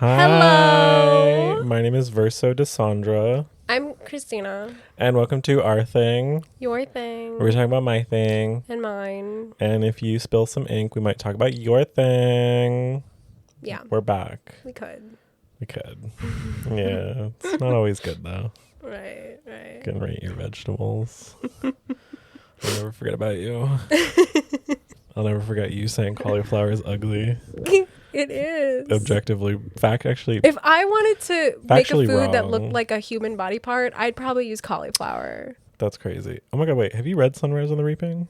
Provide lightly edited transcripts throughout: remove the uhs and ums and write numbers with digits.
Hello. My name is Verso DeSandra. I'm Christina. And welcome to Our Thing. Your thing. We're talking about my thing. And mine. And if you spill some ink, we might talk about your thing. Yeah. We're back. We could. Yeah. It's not always good, though. Right. Can rate your vegetables. I'll never forget about you. I'll never forget you saying cauliflower is ugly. It is. Objectively. If I wanted to make a food wrong. that looked like a human body part, I'd probably use cauliflower. That's crazy. Oh my god, wait. Have you read Sunrise on the Reaping?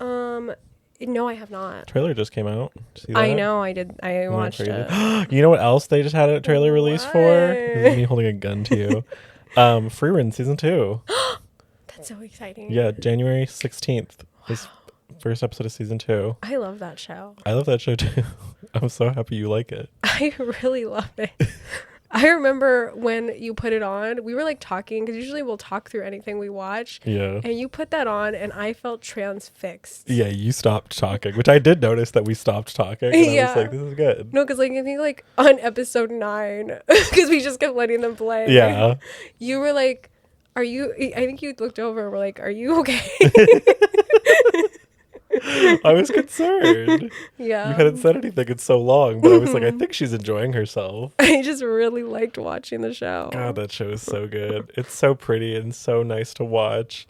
No, I have not. Trailer just came out. Did you see that? I know, I did. I watched it. You know what else they just had a trailer release for? This is me holding a gun to you. Free Run season 2. That's so exciting. Yeah, January 16th is first episode of season 2. I love that show. I love that show too. I'm so happy you like it. I really love it. I remember when you put it on, we were like talking, because usually we'll talk through anything we watch. Yeah. And you put that on and I felt transfixed. Yeah, you stopped talking, which I did notice that we stopped talking. And I was like, this is good. No, because like I think like on episode 9, because we just kept letting them play. Yeah. You were like, I think you looked over and were like, are you okay? I was concerned. Yeah. You hadn't said anything in so long, but I was like, I think she's enjoying herself. I just really liked watching the show. God, that show is so good. It's so pretty and so nice to watch.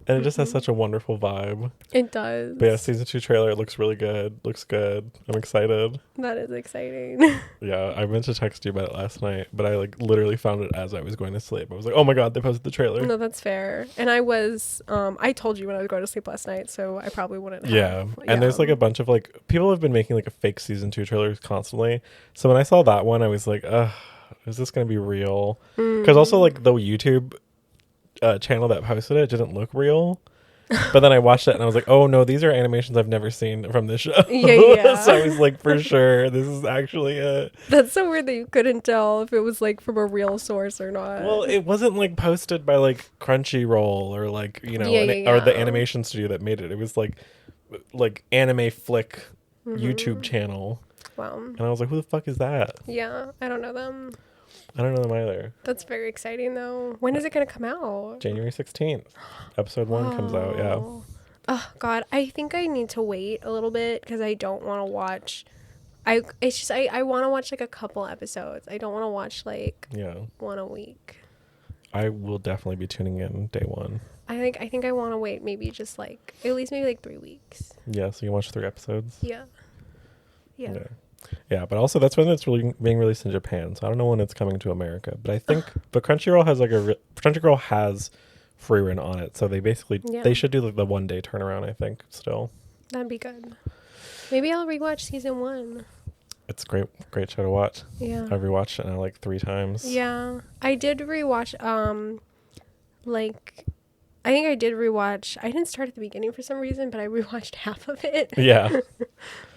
And it just has such a wonderful vibe. It does. But yeah, season 2 trailer, it looks really good. Looks good. I'm excited. That is exciting. Yeah, I meant to text you about it last night, but I like literally found it as I was going to sleep. I was like, oh my god, they posted the trailer. No, that's fair. And I was, I told you when I was going to sleep last night, so I probably wouldn't have. Yeah. And there's like a bunch of like, people have been making like a fake season 2 trailers constantly. So when I saw that one, I was like, ugh, is this going to be real? Because also like the YouTube channel that posted it didn't look real. But then I watched it and I was like, oh no, these are animations I've never seen from this show. Yeah. So I was like, for sure, this is actually it. That's so weird that you couldn't tell if it was like from a real source or not. Well, it wasn't like posted by like Crunchyroll or like, you know, or the animation studio that made it. It was like Anime Flick YouTube channel. Wow. And I was like, who the fuck is that? Yeah, I don't know them. I don't know them either. That's very exciting though. When is it going to come out? January 16th. Episode 1 comes out, yeah. Oh god, I think I need to wait a little bit because I don't want to watch. I want to watch like a couple episodes. I don't want to watch like one a week. I will definitely be tuning in day 1. I think I want to wait maybe just like at least maybe like 3 weeks. Yeah, so you can watch 3 episodes. Yeah. Yeah, but also that's when it's really being released in Japan. So I don't know when it's coming to America, but I think but Crunchyroll has like Crunchyroll has Free Run on it, so they basically they should do the 1 day turnaround. I think still. That'd be good. Maybe I'll rewatch season 1. It's great show to watch. Yeah, I've rewatched it now like 3 times. Yeah, I did rewatch. Like, I think I did rewatch. I didn't start at the beginning for some reason, but I rewatched half of it. Yeah.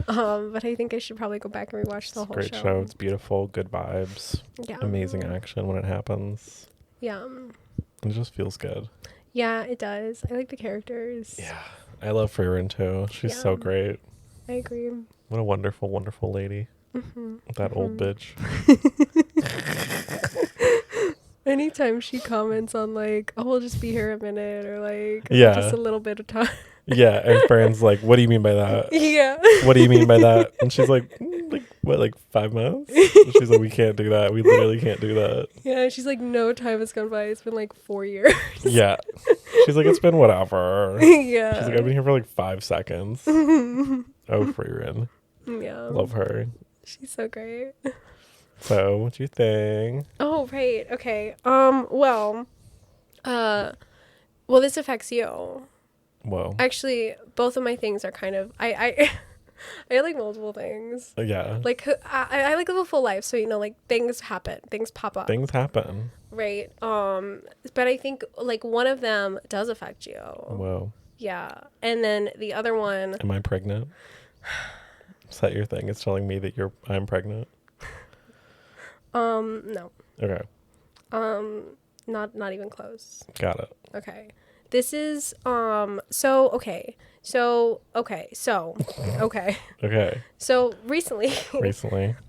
But I think I should probably go back and rewatch the whole great show. It's beautiful, good vibes. Yeah. Amazing action when it happens. Yeah. It just feels good. Yeah, it does. I like the characters. Yeah. I love Free Run too. She's so great. I agree. What a wonderful, wonderful lady. That old bitch. Anytime she comments on like, oh, we'll just be here a minute or like just a little bit of time. Yeah, and Fran's like, what do you mean by that? Yeah. What do you mean by that? And she's like, like 5 months? And she's like, we can't do that. We literally can't do that. Yeah, she's like, no time has gone by. It's been like 4 years. Yeah. She's like, it's been whatever. Yeah. She's like, I've been here for like 5 seconds. Oh, Free Run. Yeah. Love her. She's so great. So, what do you think? Oh, right. Okay. Well, this affects you. Whoa. Actually, both of my things are kind of I like multiple things. Yeah. Like I like live a full life, so you know, like things happen, things pop up. Things happen. Right. But I think like one of them does affect you. Whoa. Yeah. And then the other one. Am I pregnant? Is that your thing? It's telling me that I'm pregnant? No. Okay. Not even close. Got it. Okay. This is so okay. Okay. So recently,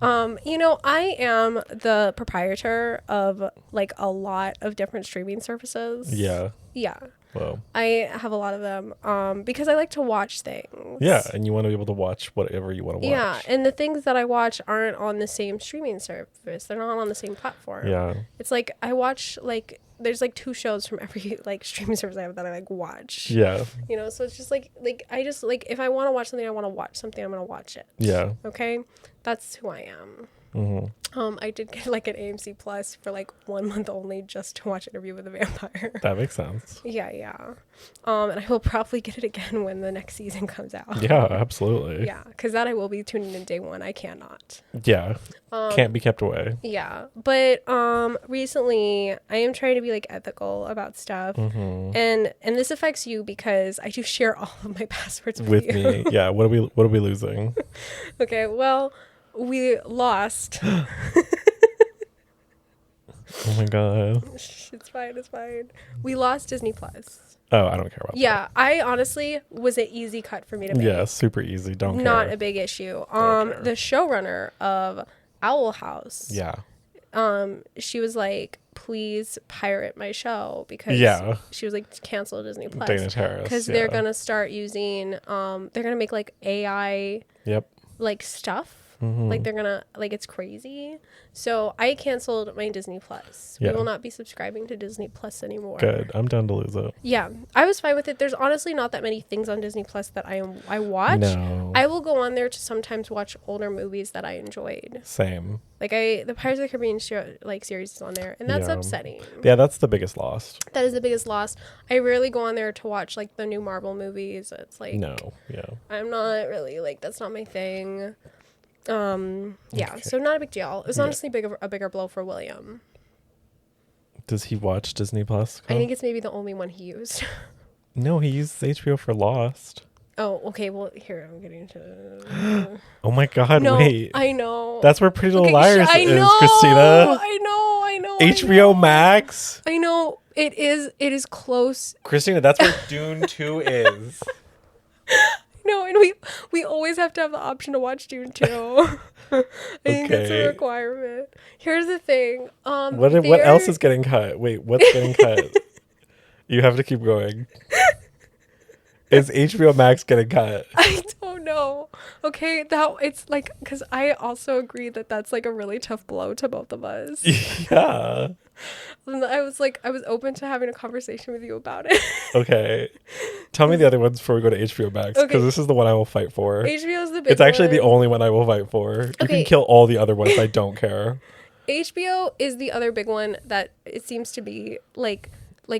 I am the proprietor of like a lot of different streaming services. Yeah. Yeah. Well, I have a lot of them because I like to watch things. Yeah, and you want to be able to watch whatever you want to watch. Yeah, and the things that I watch aren't on the same streaming service. They're not on the same platform. Yeah. It's like I watch like there's like 2 shows from every like streaming service I have that I like watch. Yeah. So it's just like I just like if I want to watch something, I want to watch something, I'm going to watch it. Yeah. Okay? That's who I am. Mm-hmm. I did get like an AMC Plus for like 1 month only just to watch Interview with a Vampire. That makes sense. Yeah. And I will probably get it again when the next season comes out. Yeah, absolutely. Yeah, because that I will be tuning in day 1. I cannot. Yeah. Can't be kept away. Yeah. But recently I am trying to be like ethical about stuff. Mm-hmm. And this affects you because I do share all of my passwords with you. me. Yeah. What are we losing? Okay, well, we lost. Oh my god. It's fine. We lost Disney Plus. Oh, I don't care about that. Yeah, I honestly was an easy cut for me to make. Yeah, super easy. Don't care. Not a big issue. The showrunner of Owl House. Yeah. She was like, please pirate my show because she was like, cancel Disney Plus. Dana Terrace. Because they're gonna start using they're gonna make like AI like stuff. Mm-hmm. Like they're gonna like it's crazy. So I canceled my Disney Plus. We will not be subscribing to Disney Plus anymore. Good. I'm down to lose it. Yeah, I was fine with it. There's honestly not that many things on Disney Plus that I watch. No. I will go on there to sometimes watch older movies that I enjoyed. Same. Like the Pirates of the Caribbean series is on there, and that's upsetting. Yeah, that's the biggest loss. That is the biggest loss. I rarely go on there to watch like the new Marvel movies. It's like I'm not really like that's not my thing. Yeah, so not a big deal. It was honestly a bigger blow for William. Does he watch Disney Plus? I think it's maybe the only one he used. No, he used HBO for Lost. Oh, okay. Well, here I'm getting to. Oh my God! No, wait. I know. That's where Pretty Little Liars is, Christina. I know. HBO Max. I know. It is close. Christina, that's where Dune 2 is. No, and we always have to have the option to watch Dune 2. I think that's a requirement. Here's the thing. What else is getting cut? Wait, what's getting cut? You have to keep going. Is HBO Max getting cut? I don't know. Okay, it's like because I also agree that that's like a really tough blow to both of us. Yeah. And I was open to having a conversation with you about it. Okay. Tell me the other ones before we go to HBO Max, because this is the one I will fight for. HBO is the big one. It's actually the only one I will fight for. You can kill all the other ones. I don't care. HBO is the other big one that it seems to be like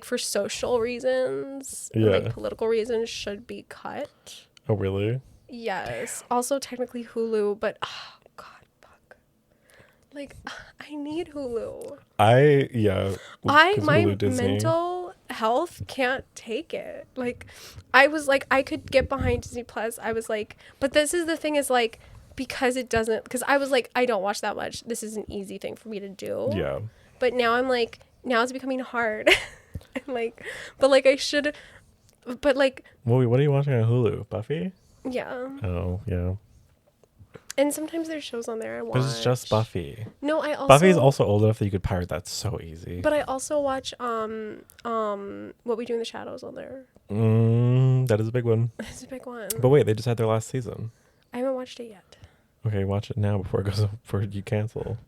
for social reasons, like political reasons, should be cut. Oh, really? Yes. Also, technically Hulu, but oh God, fuck. Like, I need Hulu. My Hulu, Disney. Mental health can't take it. Like, I was like, I could get behind Disney Plus. I was like, but this is the thing is like, because it doesn't, because I was like, I don't watch that much. This is an easy thing for me to do. Yeah. But now I'm like, now it's becoming hard. Like, but like I should, but like. Well, what are you watching on Hulu? Buffy? Yeah. Oh, yeah. And sometimes there's shows on there I watch. But it's just Buffy. No, I also. Buffy is also old enough that you could pirate that so easy. But I also watch What We Do in the Shadows on there. That is a big one. It's a big one. But wait, they just had their last season. I haven't watched it yet. Okay, watch it now before you cancel.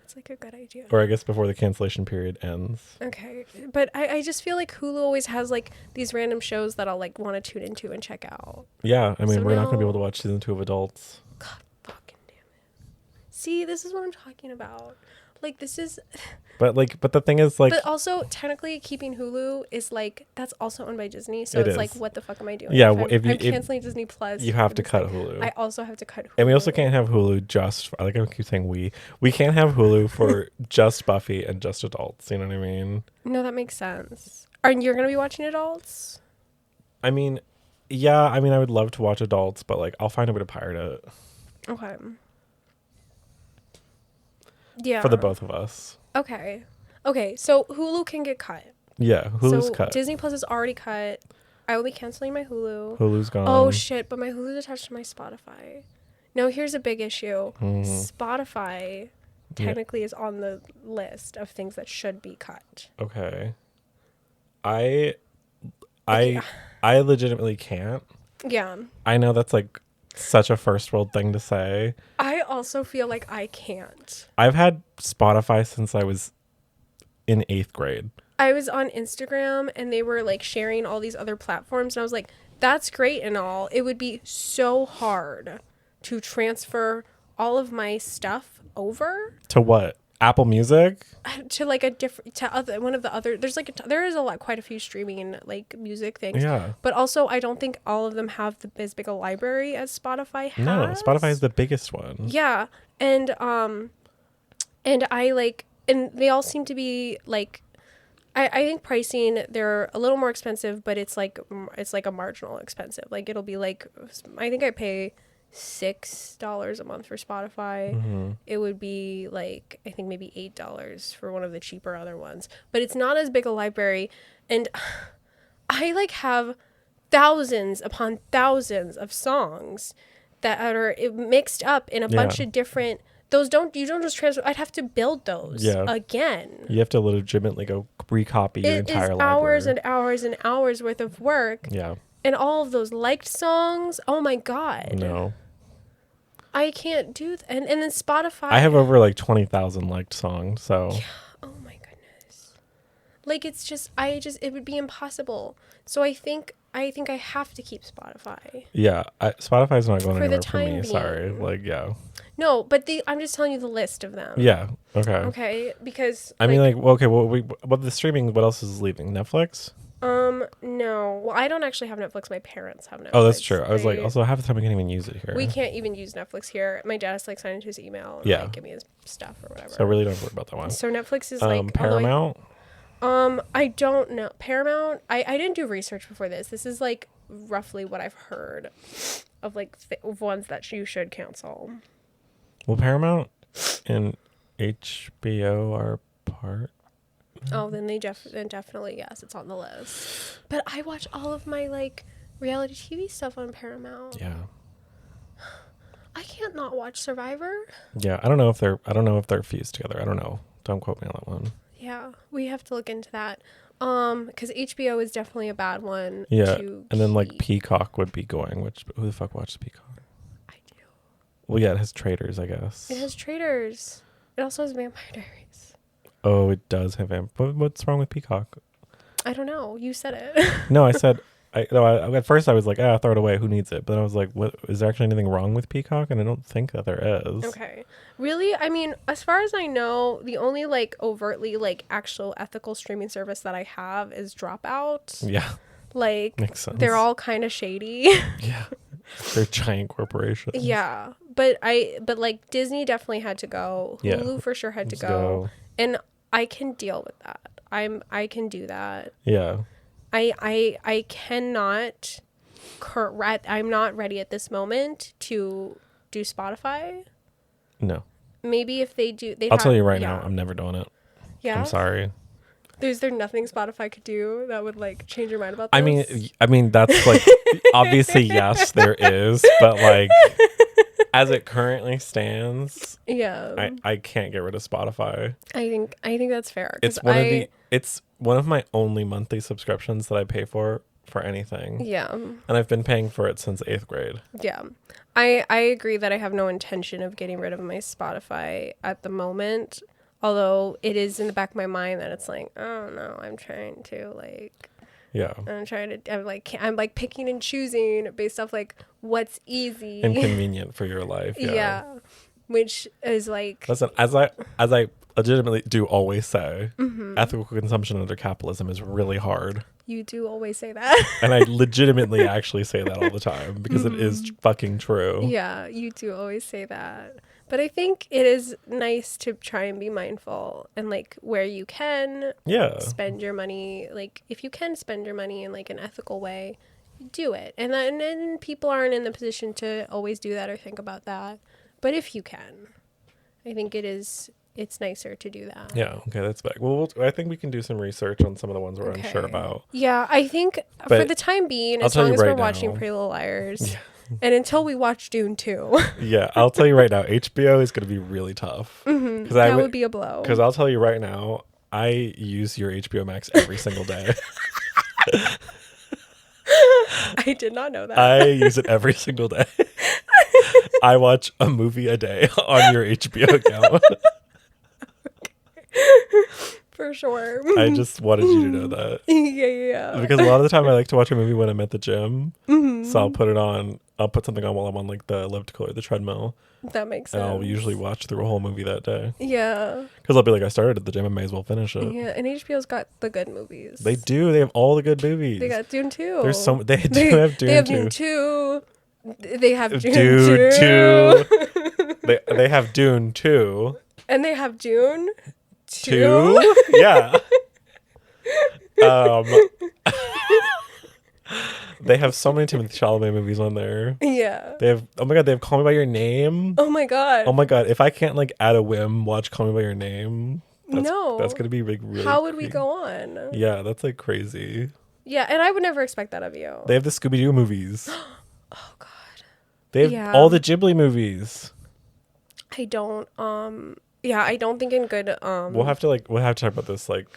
It's like a good idea. Or I guess before the cancellation period ends. Okay. But I just feel like Hulu always has like these random shows that I'll like want to tune into and check out. Yeah, I mean, we're not going to be able to watch season 2 of Adults. God fucking damn it. See, this is what I'm talking about. Like, this is... But the thing is, like... But also, technically, keeping Hulu is, like, that's also owned by Disney, so it's like, what the fuck am I doing? Yeah, I'm canceling Disney Plus. You have to cut Hulu. I also have to cut Hulu. And we also can't have Hulu just... I keep saying we can't have Hulu for just Buffy and just Adults, you know what I mean? No, that makes sense. You're going to be watching Adults? I mean, yeah, I would love to watch Adults, but, like, I'll find a way to pirate it. Okay. Yeah. For the both of us. Okay, so Hulu can get cut. Yeah, Hulu's so cut. Disney Plus is already cut. I will be canceling my Hulu. Hulu's gone. Oh shit! But my Hulu's attached to my Spotify. No, here's a big issue. Spotify technically is on the list of things that should be cut. Okay. I legitimately can't. Yeah. I know that's like such a first world thing to say. I also feel like I can't. I've had Spotify since I was in 8th grade. I was on Instagram and they were like sharing all these other platforms and I was like, that's great and all. It would be so hard to transfer all of my stuff over. To what? Apple Music? To like a different, to other, one of the other, there's like, there is quite a few streaming like music things. Yeah. But also I don't think all of them have as big a library as Spotify has. No, Spotify is the biggest one. Yeah. And I like, and they all seem to be like, I think pricing, they're a little more expensive, but it's like a marginal expensive. Like it'll be like, I think I pay $6 a month for Spotify. Mm-hmm. It would be like, I think maybe $8 for one of the cheaper other ones, but it's not as big a library. And I like have thousands upon thousands of songs that are mixed up in a bunch of different. You don't just transfer. I'd have to build those again. You have to legitimately go recopy your entire library. It is hours and hours and hours worth of work. Yeah. And all of those liked songs. Oh my God. No. I can't do that. And then Spotify. I have over like 20,000 liked songs, so. Yeah. Oh my goodness. Like it's just, it would be impossible. So I think I have to keep Spotify. Yeah. Spotify's not going for anywhere the for time me. being. Sorry. Like, yeah. No, but I'm just telling you the list of them. Yeah. Okay. Okay. Because. I mean, like, okay, what the streaming, what else is leaving? Netflix? No. Well, I don't actually have Netflix. My parents have Netflix. Oh, that's true. I was like, also half the time we can't even use it here. We can't even use Netflix here. My dad has to like sign into his email and like give me his stuff or whatever. So I really don't worry about that one. So Netflix is like Paramount? I don't know. Paramount, I didn't do research before this. This is like roughly what I've heard of like ones that you should cancel. Well, Paramount and HBO are part. Oh, then definitely, yes, it's on the list. But I watch all of my like reality TV stuff on Paramount. Yeah. I can't not watch Survivor. Yeah, I don't know if they're fused together. I don't know. Don't quote me on that one. Yeah, we have to look into that. Because HBO is definitely a bad one. Yeah, and then like Peacock would be going. Which who the fuck watches Peacock? I do. Well, yeah, it has Traitors, I guess. It has Traitors. It also has Vampire Diaries. Oh, it does have what's wrong with Peacock? I don't know. You said it. No, I said. At first I was like, throw it away. Who needs it? But I was like, what? Is there actually anything wrong with Peacock? And I don't think that there is. Okay. Really? I mean, as far as I know, the only like overtly like actual ethical streaming service that I have is Dropout. Yeah. Like, makes sense. They're all kind of shady. Yeah. They're giant corporations. Yeah. But like Disney definitely had to go. Hulu for sure had to go. And I can deal with that. I can do that. Yeah. I cannot. I'm not ready at this moment to do Spotify. No. Maybe if they do, I'll tell you right now, I'm never doing it. Yeah. I'm sorry. Is there nothing Spotify could do that would like change your mind about this? I mean that's like obviously yes there is, but like as it currently stands, yeah, I can't get rid of Spotify. I think that's fair. It's one of my only monthly subscriptions that I pay for anything. Yeah. And I've been paying for it since 8th grade. Yeah. I agree that I have no intention of getting rid of my Spotify at the moment. Although it is in the back of my mind that it's like, oh no, I'm trying to like. Yeah. I'm like picking and choosing based off like what's easy and convenient for your life. Yeah. Yeah. Which is like. Listen, as I legitimately do always say, ethical consumption under capitalism is really hard. You do always say that. And I legitimately actually say that all the time because it is fucking true. Yeah, you do always say that. But I think it is nice to try and be mindful and like where you can spend your money. Like if you can spend your money in like an ethical way, do it. And then people aren't in the position to always do that or think about that. But if you can, I think it is it's nicer to do that. Yeah. Okay, that's back. Well, I think we can do some research on some of the ones we're unsure about. Yeah, I think for the time being, as long as we're watching Pretty Little Liars, and until we watch Dune 2. Yeah, I'll tell you right now, HBO is going to be really tough. That would be a blow. Because I'll tell you right now, I use your HBO Max every single day. I did not know that. I use it every single day. I watch a movie a day on your HBO account. For sure. I just wanted you to know that. Yeah. Because a lot of the time I like to watch a movie when I'm at the gym. So I'll put it on. I'll put something on while I'm on like the elliptical or the treadmill. That makes sense. And I'll usually watch through a whole movie that day. Yeah. Because I'll be like, I started at the gym, I may as well finish it. Yeah, and HBO's got the good movies. They do. They have all the good movies. They got Dune 2. There's so they do have Dune 2. They have Dune 2. They have Dune 2. They have Dune 2. And they have Dune 2? Yeah. They have so many Timothée Chalamet movies on there. Yeah. They have, oh my God, they have Call Me By Your Name. Oh my God. Oh my God, if I can't like at a whim watch Call Me By Your Name, that's going to be like really How would we go on? Yeah, that's like crazy. Yeah, and I would never expect that of you. They have the Scooby-Doo movies. Oh God. They have all the Ghibli movies. I don't I don't think in good we'll have to talk about this like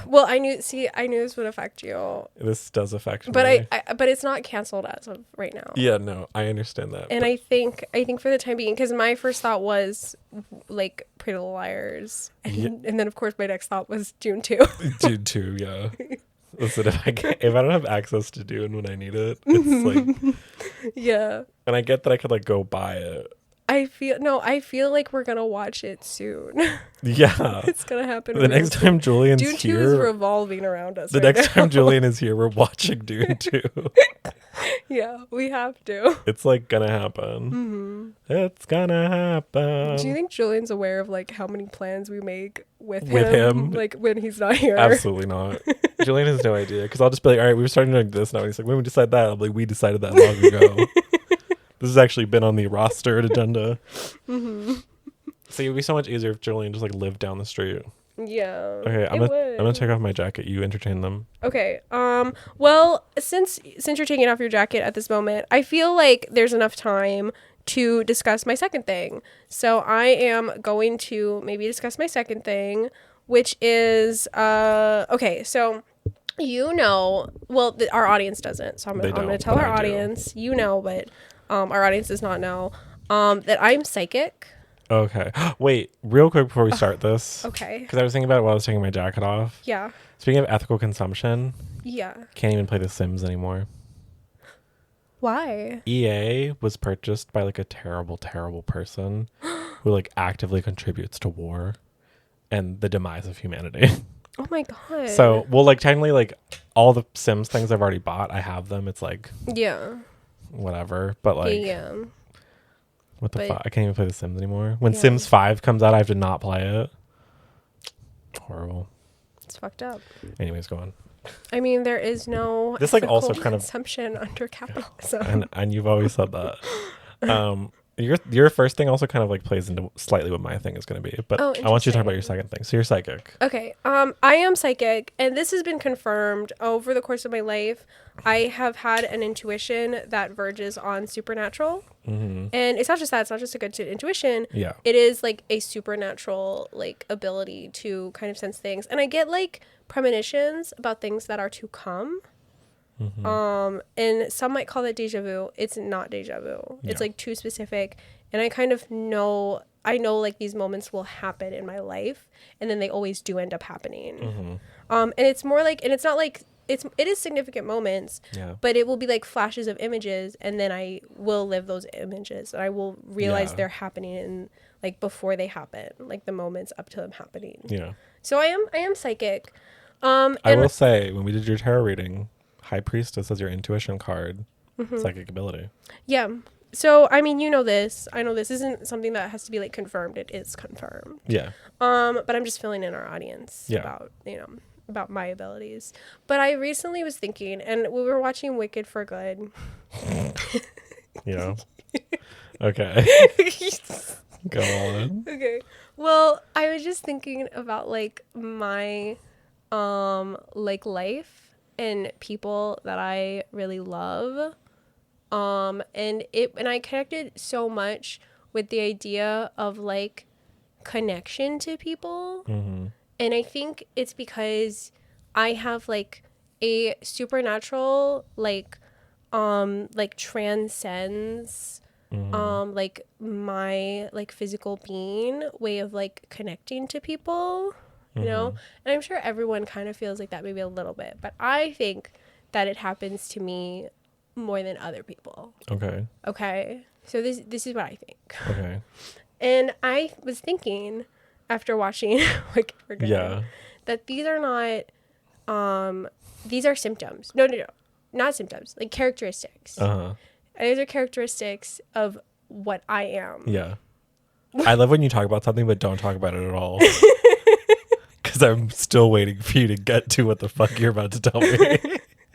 well, I knew this would affect you. This does affect me. But but it's not canceled as of right now. Yeah, no, I understand that. And I think for the time being, because my first thought was like Pretty Little Liars, and then of course my next thought was Dune 2. Dune 2, yeah. Listen, if I don't have access to Dune when I need it, it's like yeah. And I get that I could like go buy it. I feel like we're gonna watch it soon. Yeah, it's gonna happen. The next time Julian's Dune 2 is revolving around us. The next time Julian is here, we're watching Dune 2. Yeah, we have to. It's like gonna happen. It's gonna happen. Do you think Julian's aware of like how many plans we make with him? Like when he's not here? Absolutely not. Julian has no idea because I'll just be like, all right, we were starting doing this now. And he's like, when we decide that, I'm like, we decided that long ago. This has actually been on the roster agenda. So it would be so much easier if Julian just like lived down the street. Yeah. Okay, I'm gonna take off my jacket. You entertain them. Okay. Well, since you're taking off your jacket at this moment, I feel like there's enough time to discuss my second thing. So I am going to maybe discuss my second thing, which is okay. So our audience doesn't. So I'm gonna tell our audience. But our audience does not know that I'm psychic. Okay. Wait, real quick before we start this. Okay. Because I was thinking about it while I was taking my jacket off. Yeah. Speaking of ethical consumption. Yeah. Can't even play The Sims anymore. Why? EA was purchased by like a terrible, terrible person who like actively contributes to war and the demise of humanity. Oh my God. So, well, like technically like all the Sims things I've already bought, I have them. It's like whatever. But like what the fuck? I can't even play The Sims anymore. When Sims 5 comes out, I have to not play it. Horrible. It's fucked up. Anyways, go on. I mean, there is no this like also kind of consumption under capitalism. And you've always said that. Your first thing also kind of like plays into slightly what my thing is going to be, but I want you to talk about your second thing. So you're psychic. Okay. I am psychic, and this has been confirmed over the course of my life. I have had an intuition that verges on supernatural. And it's not just that. It's not just a good intuition. Yeah. It is like a supernatural like ability to kind of sense things. And I get like premonitions about things that are to come. And some might call it deja vu. It's not deja vu. It's like too specific. And I kind of know, like these moments will happen in my life, and then they always do end up happening. And it's more like, and it's not like, it is significant moments, but it will be like flashes of images, and then I will live those images, and I will realize they're happening in like before they happen, like the moments up to them happening. Yeah. So I am psychic. I will say, when we did your tarot reading, High Priestess as your intuition card, psychic ability. Yeah. So, I mean, you know this. I know this isn't something that has to be like confirmed. It is confirmed. Yeah. But I'm just filling in our audience about my abilities. But I recently was thinking, and we were watching Wicked for Good. Yeah. Okay. Go on. Okay. Well, I was just thinking about like my like life and people that I really love. And I connected so much with the idea of like connection to people. Mm-hmm. And I think it's because I have like a supernatural like transcends like my like physical being way of like connecting to people, you know? And I'm sure everyone kind of feels like that maybe a little bit, but I think that it happens to me more than other people. Okay. So this is what I think. Okay. And I was thinking after watching Wicked for Good that these are not these are symptoms. No, not symptoms, like characteristics. These are characteristics of what I am. Yeah. I love when you talk about something but don't talk about it at all. Because I'm still waiting for you to get to what the fuck you're about to tell me.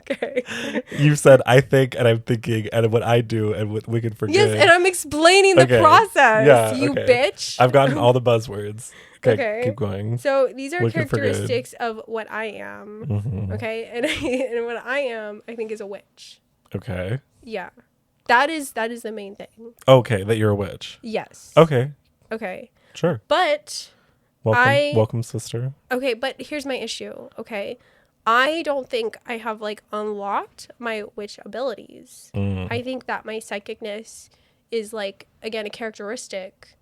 Okay. You said I think and I'm thinking and what I do and what Wicked for Good. Yes, and I'm explaining the process, you bitch. I've gotten all the buzzwords. Okay, keep going. So these are Wicked characteristics of what I am. Okay, and what I am, I think, is a witch. Okay. Yeah, that is the main thing. Okay, that you're a witch. Yes. Okay. Sure. But welcome, sister. Okay, but here's my issue. Okay, I don't think I have like unlocked my witch abilities. I think that my psychicness is like, again, a characteristic.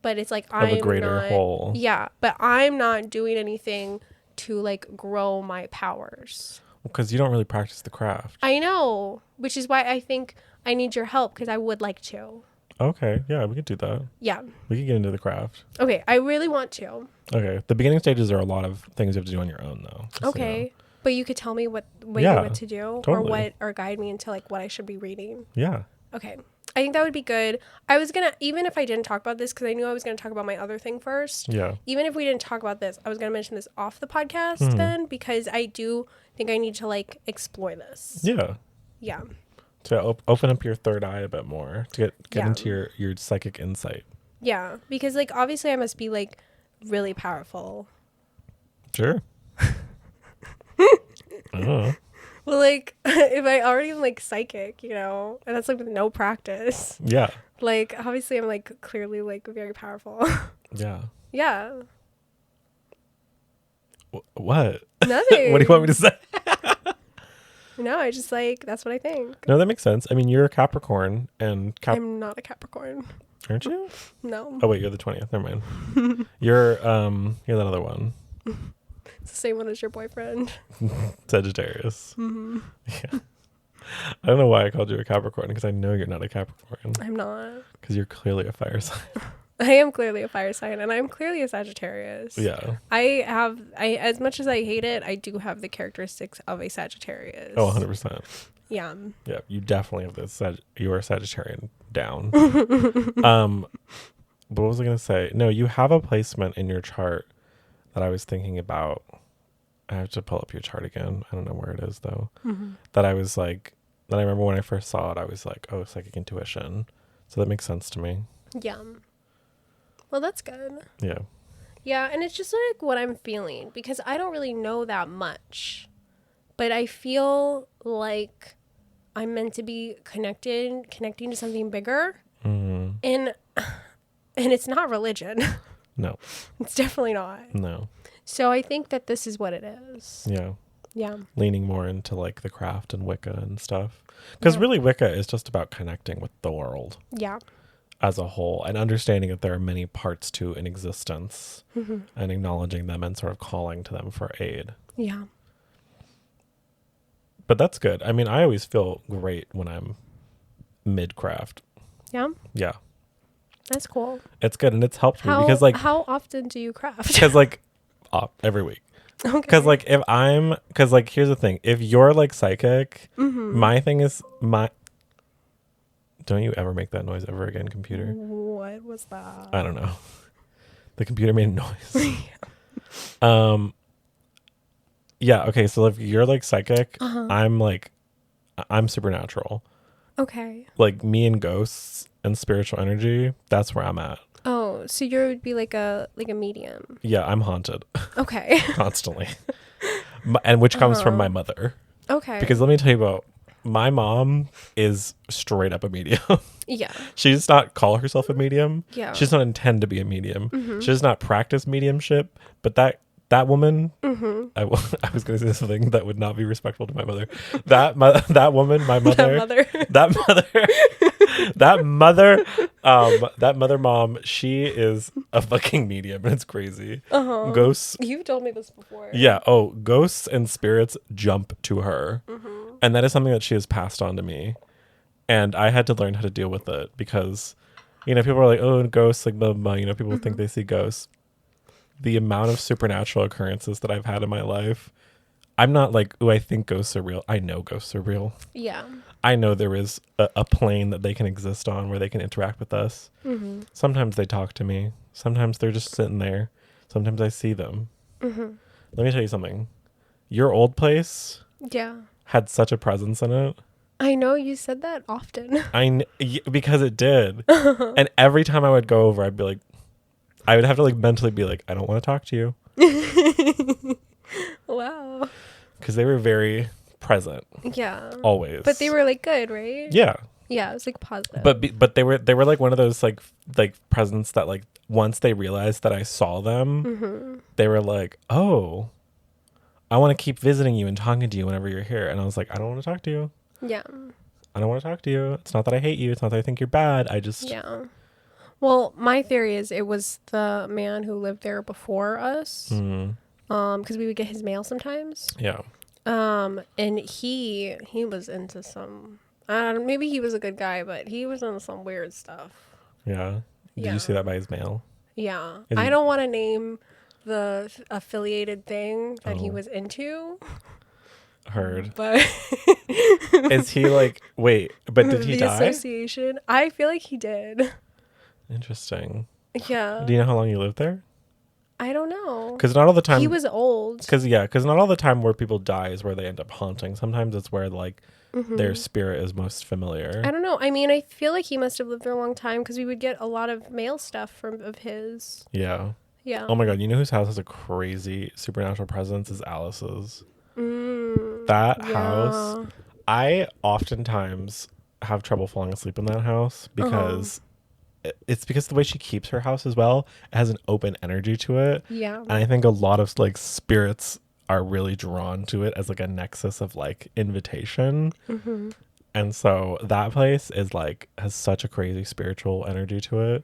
But it's like I'm a greater whole. Yeah, but I'm not doing anything to like grow my powers. Because you don't really practice the craft. I know, which is why I think I need your help, because I would like to. Okay, yeah, we could do that. Yeah. We could get into the craft. Okay, I really want to. Okay, the beginning stages are a lot of things you have to do on your own, though. Okay, so, you know. But you could tell me what to do, totally. or guide me into like what I should be reading. Yeah. Okay. I think that would be good. I was going to, even if I didn't talk about this, because I knew I was going to talk about my other thing first. Yeah. Even if we didn't talk about this, I was going to mention this off the podcast then, because I do think I need to like explore this. Yeah. Yeah. To open up your third eye a bit more, to get into your psychic insight. Yeah. Because like, obviously I must be like really powerful. Sure. Well, like, if I already am, like, psychic, you know, and that's, like, with no practice. Yeah. Like, obviously, I'm, like, clearly, like, very powerful. Yeah. Yeah. What? Nothing. What do you want me to say? No, I just, like, that's what I think. No, that makes sense. I mean, you're a Capricorn, and I'm not a Capricorn. Aren't you? No. Oh, wait, you're the 20th. Never mind. You're that other one. It's the same one as your boyfriend. Sagittarius. Yeah. I don't know why I called you a Capricorn, because I know you're not a Capricorn. I'm not. Because you're clearly a fire sign. I am clearly a fire sign, and I'm clearly a Sagittarius. Yeah. I as much as I hate it, I do have the characteristics of a Sagittarius. Oh, 100%. Yeah. Yeah, you definitely have this. You are a Sagittarian down. But what was I going to say? No, you have a placement in your chart that I was thinking about. I have to pull up your chart again. I don't know where it is, though. That I was like, that I remember when I first saw it, I was like, oh, psychic intuition. So that makes sense to me. Yeah. Well, that's good. Yeah. Yeah, and it's just like what I'm feeling, because I don't really know that much. But I feel like I'm meant to be connecting to something bigger. And it's not religion. No. It's definitely not. No. So I think that this is what it is. Yeah. Yeah. Leaning more into like the craft and Wicca and stuff. Because really Wicca is just about connecting with the world. Yeah. As a whole, and understanding that there are many parts to an existence and acknowledging them and sort of calling to them for aid. Yeah. But that's good. I mean, I always feel great when I'm mid-craft. Yeah? Yeah. That's cool. It's good, and it's helped me because like... How often do you craft? Because like, every week. Okay. Because like, because like, here's the thing. If you're like psychic, my thing is Don't you ever make that noise ever again, computer? What was that? I don't know. The computer made a noise. Yeah, okay, so if you're like psychic, I'm supernatural. Okay. Like me and ghosts and spiritual energy, that's where I'm at. Oh, Oh, so you would be like a medium. Yeah, I'm haunted. Okay. Constantly. And which comes from my mother. Okay. Because let me tell you about, my mom is straight up a medium. Yeah. She does not call herself a medium. Yeah. She does not intend to be a medium. She does not practice mediumship. But that woman, I was going to say something that would not be respectful to my mother. That woman, my mother, that mother mom, she is a fucking medium, and it's crazy. Ghosts. You've told me this before. Yeah. Oh, ghosts and spirits jump to her, and that is something that she has passed on to me, and I had to learn how to deal with it because, people are like, oh, ghosts, like blah, blah, blah. People think they see ghosts. The amount of supernatural occurrences that I've had in my life, I'm not like, oh, I think ghosts are real. I know ghosts are real. Yeah. I know there is a plane that they can exist on where they can interact with us. Sometimes they talk to me. Sometimes they're just sitting there. Sometimes I see them. Let me tell you something. Your old place had such a presence in it. I know, you said that often. Because it did. And every time I would go over, I'd be like, I would have to like mentally be like, I don't want to talk to you. Wow. Because they were very present. Yeah. Always. But they were like good, right? Yeah. Yeah, it was like positive. But they were like one of those like presents that like once they realized that I saw them, they were like, oh, I want to keep visiting you and talking to you whenever you're here. And I was like, I don't want to talk to you. Yeah. I don't want to talk to you. It's not that I hate you. It's not that I think you're bad. I just... Yeah. Well, my theory is it was the man who lived there before us. Because we would get his mail sometimes. Yeah. And he was into some... maybe he was a good guy, but he was into some weird stuff. Yeah. Did you see that by his mail? Yeah. I don't want to name the affiliated thing that he was into. Heard. But is he like, wait, but did he die? The association. I feel like he did. Interesting. Yeah. Do you know how long you lived there? I don't know. Because not all the time. He was old. Because not all the time where people die is where they end up haunting. Sometimes it's where like their spirit is most familiar. I don't know. I mean, I feel like he must have lived there a long time because we would get a lot of mail stuff of his. Yeah. Yeah. Oh my God. You know whose house has a crazy supernatural presence is Alice's. That house. I oftentimes have trouble falling asleep in that house because it's because the way she keeps her house as well. It has an open energy to it. Yeah. And I think a lot of like spirits are really drawn to it as like a nexus of like invitation. And so that place is like has such a crazy spiritual energy to it.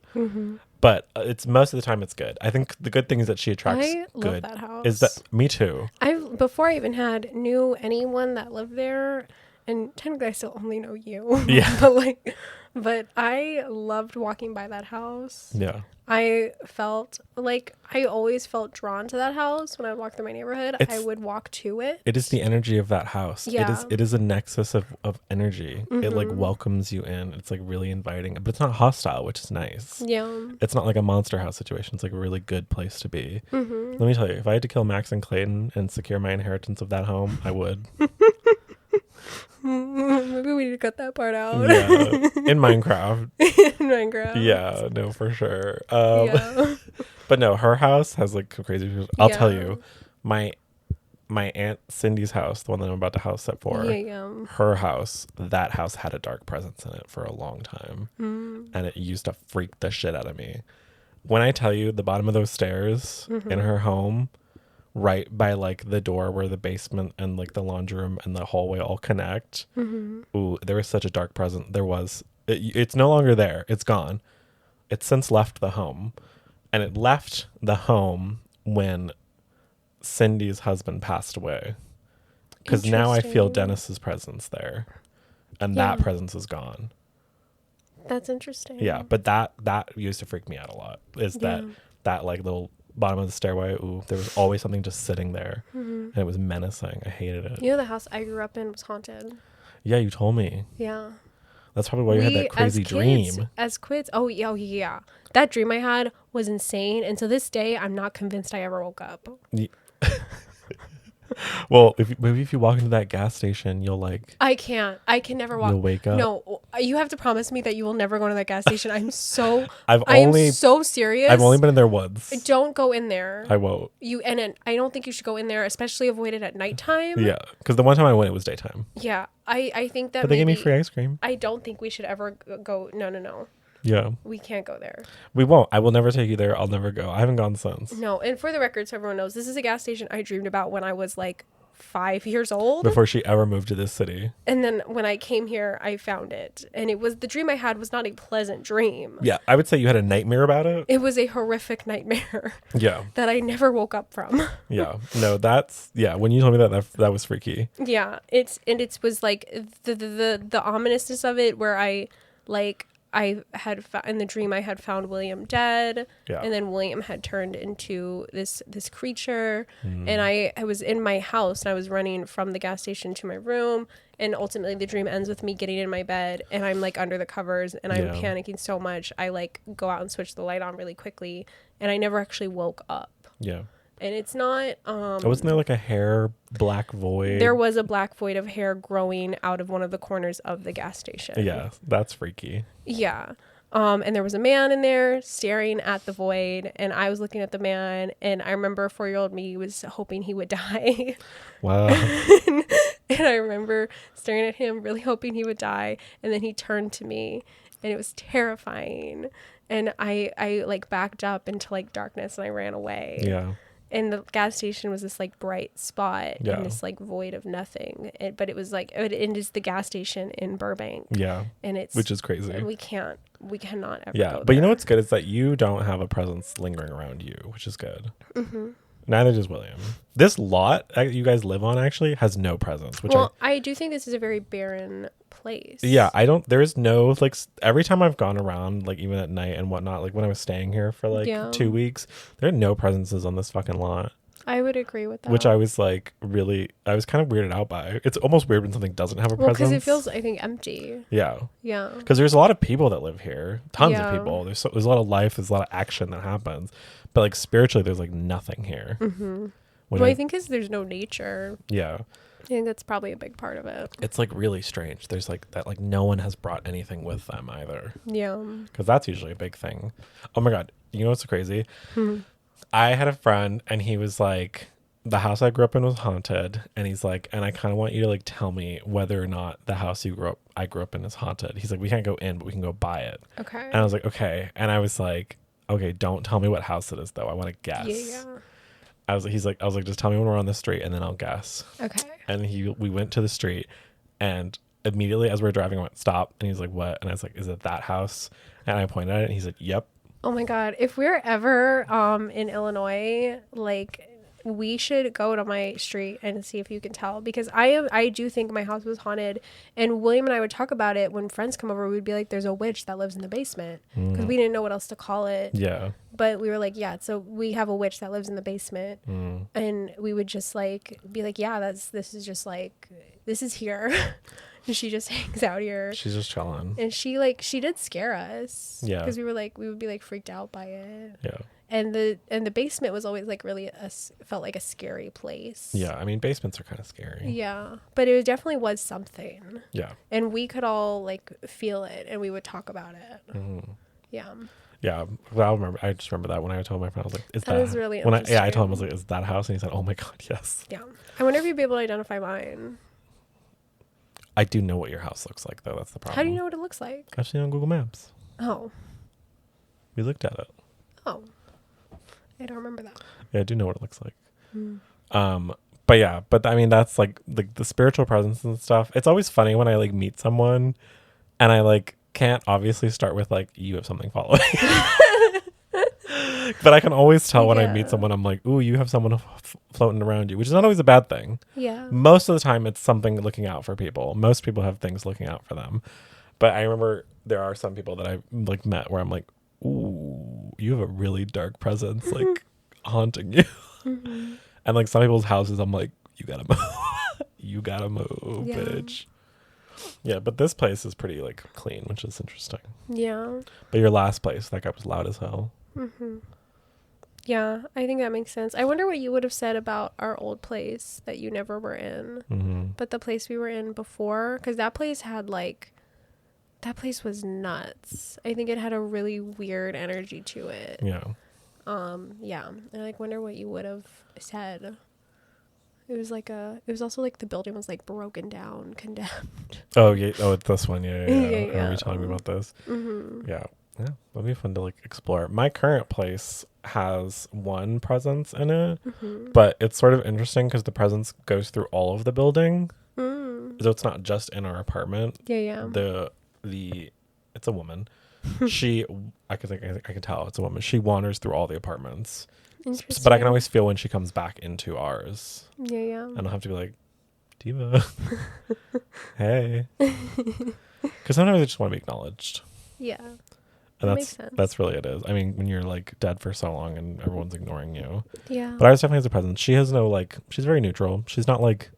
But it's most of the time it's good. I think the good thing is that she attracts good. I love that house. Is that me too? Before I even knew anyone that lived there, and technically I still only know you. Yeah. but I loved walking by that house. Yeah. I always felt drawn to that house when I would walk through my neighborhood. I would walk to it. It is the energy of that house. Yeah. It is a nexus of energy. It like welcomes you in. It's like really inviting, but it's not hostile, which is nice. Yeah. It's not like a monster house situation. It's like a really good place to be. Let me tell you, if I had to kill Max and Clayton and secure my inheritance of that home, I would. Maybe we need to cut that part out. Yeah. In Minecraft. Yeah, no, for sure. But no, her house has like crazy. I'll tell you, my aunt Cindy's house, the one that I'm about to house set for, her house, that house had a dark presence in it for a long time, and it used to freak the shit out of me. When I tell you, the bottom of those stairs in her home, right by like the door where the basement and like the laundry room and the hallway all connect. Ooh, there was such a dark presence. It's no longer there. It's gone. It's since left the home, and it left the home when Cindy's husband passed away. Because now I feel Dennis's presence there, and that presence is gone. That's interesting. Yeah, but that used to freak me out a lot. That like little bottom of the stairway, there was always something just sitting there, and it was menacing. I hated it. You know, the house I grew up in was haunted. Yeah, you told me. Yeah. That's probably why you had that crazy dream. As kids, yeah. That dream I had was insane, and to this day, I'm not convinced I ever woke up. Well, maybe if you walk into that gas station, you'll like. I can never walk. You'll wake up. No, you have to promise me that you will never go to that gas station. I'm so serious. I've only been in there once. Don't go in there. I won't. I don't think you should go in there, especially avoid it at nighttime. Yeah, because the one time I went, it was daytime. Yeah, I think that. But they gave me free ice cream. I don't think we should ever go. No. Yeah. We can't go there. We won't. I will never take you there. I'll never go. I haven't gone since. No, and for the record, so everyone knows, this is a gas station I dreamed about when I was like 5 years old. Before she ever moved to this city. And then when I came here, I found it. And it was, the dream I had was not a pleasant dream. Yeah, I would say you had a nightmare about it. It was a horrific nightmare. Yeah. That I never woke up from. Yeah. No, when you told me that was freaky. Yeah. It was like the ominousness of it, where I had in the dream I had found William dead, and then William had turned into this creature, and I was in my house and I was running from the gas station to my room, and ultimately the dream ends with me getting in my bed and I'm like under the covers and I'm panicking so much I like go out and switch the light on really quickly, and I never actually woke up. Yeah. And it's not wasn't there like a hair black void? There was a black void of hair growing out of one of the corners of the gas station. Yeah, that's freaky. Yeah. And there was a man in there staring at the void, and I was looking at the man, and I remember 4-year-old me was hoping he would die. Wow. and I remember staring at him, really hoping he would die, and then he turned to me, and it was terrifying. And I like backed up into like darkness and I ran away. Yeah. And the gas station was this like bright spot in this like void of nothing. But it was like, it is the gas station in Burbank. Yeah. And which is crazy. And we cannot ever go there. But you know what's good is that you don't have a presence lingering around you, which is good. Mm-hmm. Neither does William. This lot that you guys live on actually has no presence. Which I do think this is a very barren place. Yeah, there is no, like, every time I've gone around, like, even at night and whatnot, like, when I was staying here for, like, 2 weeks, there are no presences on this fucking lot. I would agree with that. Which I was, like, I was kind of weirded out by. It's almost weird when something doesn't have a presence. Because it feels, I think, empty. Yeah. Yeah. Because there's a lot of people that live here. Tons of people. There's a lot of life. There's a lot of action that happens. But, like, spiritually, there's, like, nothing here. Mm-hmm. I think because there's no nature. Yeah. I think that's probably a big part of it. It's like really strange. There's like that, like no one has brought anything with them either. Yeah. Because that's usually a big thing. Oh my God. You know what's so crazy? I had a friend and he was like, the house I grew up in was haunted. And he's like, and I kind of want you to like tell me whether or not the house I grew up in is haunted. He's like, we can't go in, but we can go buy it. Okay. And I was like, okay. And I was like, okay, don't tell me what house it is though. I want to guess. Yeah. I was like, just tell me when we're on the street and then I'll guess. Okay. And we went to the street and immediately as we were driving, I went, stop. And he's like, what? And I was like, is it that house? And I pointed at it and he's like, yep. Oh my God. If we're ever in Illinois, like we should go to my street and see if you can tell, because I do think my house was haunted, and William and I would talk about it when friends come over. We'd be like, there's a witch that lives in the basement, because we didn't know what else to call it. Yeah. But we were like, yeah, so we have a witch that lives in the basement. And we would just like be like, yeah, this is here. And she just hangs out here. She's just chilling. And she did scare us. Yeah. Because we would be like freaked out by it. Yeah. And the basement was always like really felt like a scary place. Yeah, I mean basements are kind of scary. Yeah, but it definitely was something. Yeah. And we could all like feel it, and we would talk about it. Mm-hmm. Yeah. Yeah, well, I just remember that when I told my friend, I was like, "Is that?" Was really interesting. I told him I was like, "Is that house?" And he said, "Oh my God, yes." Yeah. I wonder if you'd be able to identify mine. I do know what your house looks like, though. That's the problem. How do you know what it looks like? I've seen it on Google Maps. Oh. We looked at it. Oh. I don't remember that. Yeah, I do know what it looks like. But I mean, that's like the spiritual presence and stuff. It's always funny when I like meet someone and I like can't obviously start with like, you have something following. But I can always tell when I meet someone, I'm like, ooh, you have someone floating around you, which is not always a bad thing. Yeah. Most of the time it's something looking out for people. Most people have things looking out for them. But I remember there are some people that I like met where I'm like, ooh, you have a really dark presence, like haunting you. Mm-hmm. And like some people's houses, I'm like, you gotta move. You gotta move, bitch. Yeah, but this place is pretty like clean, which is interesting. Yeah. But your last place, that guy was loud as hell. Mm-hmm. Yeah, I think that makes sense. I wonder what you would have said about our old place that you never were in, but the place we were in before, because that place was nuts. I think it had a really weird energy to it. Yeah. Yeah, and I wonder what you would have said. It was also like the building was like broken down, condemned. Oh yeah. Oh, it's this one. Yeah. Yeah, I remember you telling me about this. Yeah. Yeah. That'd be fun to like explore. My current place has one presence in it, but it's sort of interesting because the presence goes through all of the building. So it's not just in our apartment. Yeah. It's a woman. I can tell it's a woman. She wanders through all the apartments. But I can always feel when she comes back into ours. Yeah. And I'll have to be like, Diva, hey. Because sometimes I just want to be acknowledged. Yeah. And makes sense. that's really it is. I mean, when you're like dead for so long and everyone's ignoring you. Yeah. But ours definitely has a presence. She has no like, she's very neutral. She's not like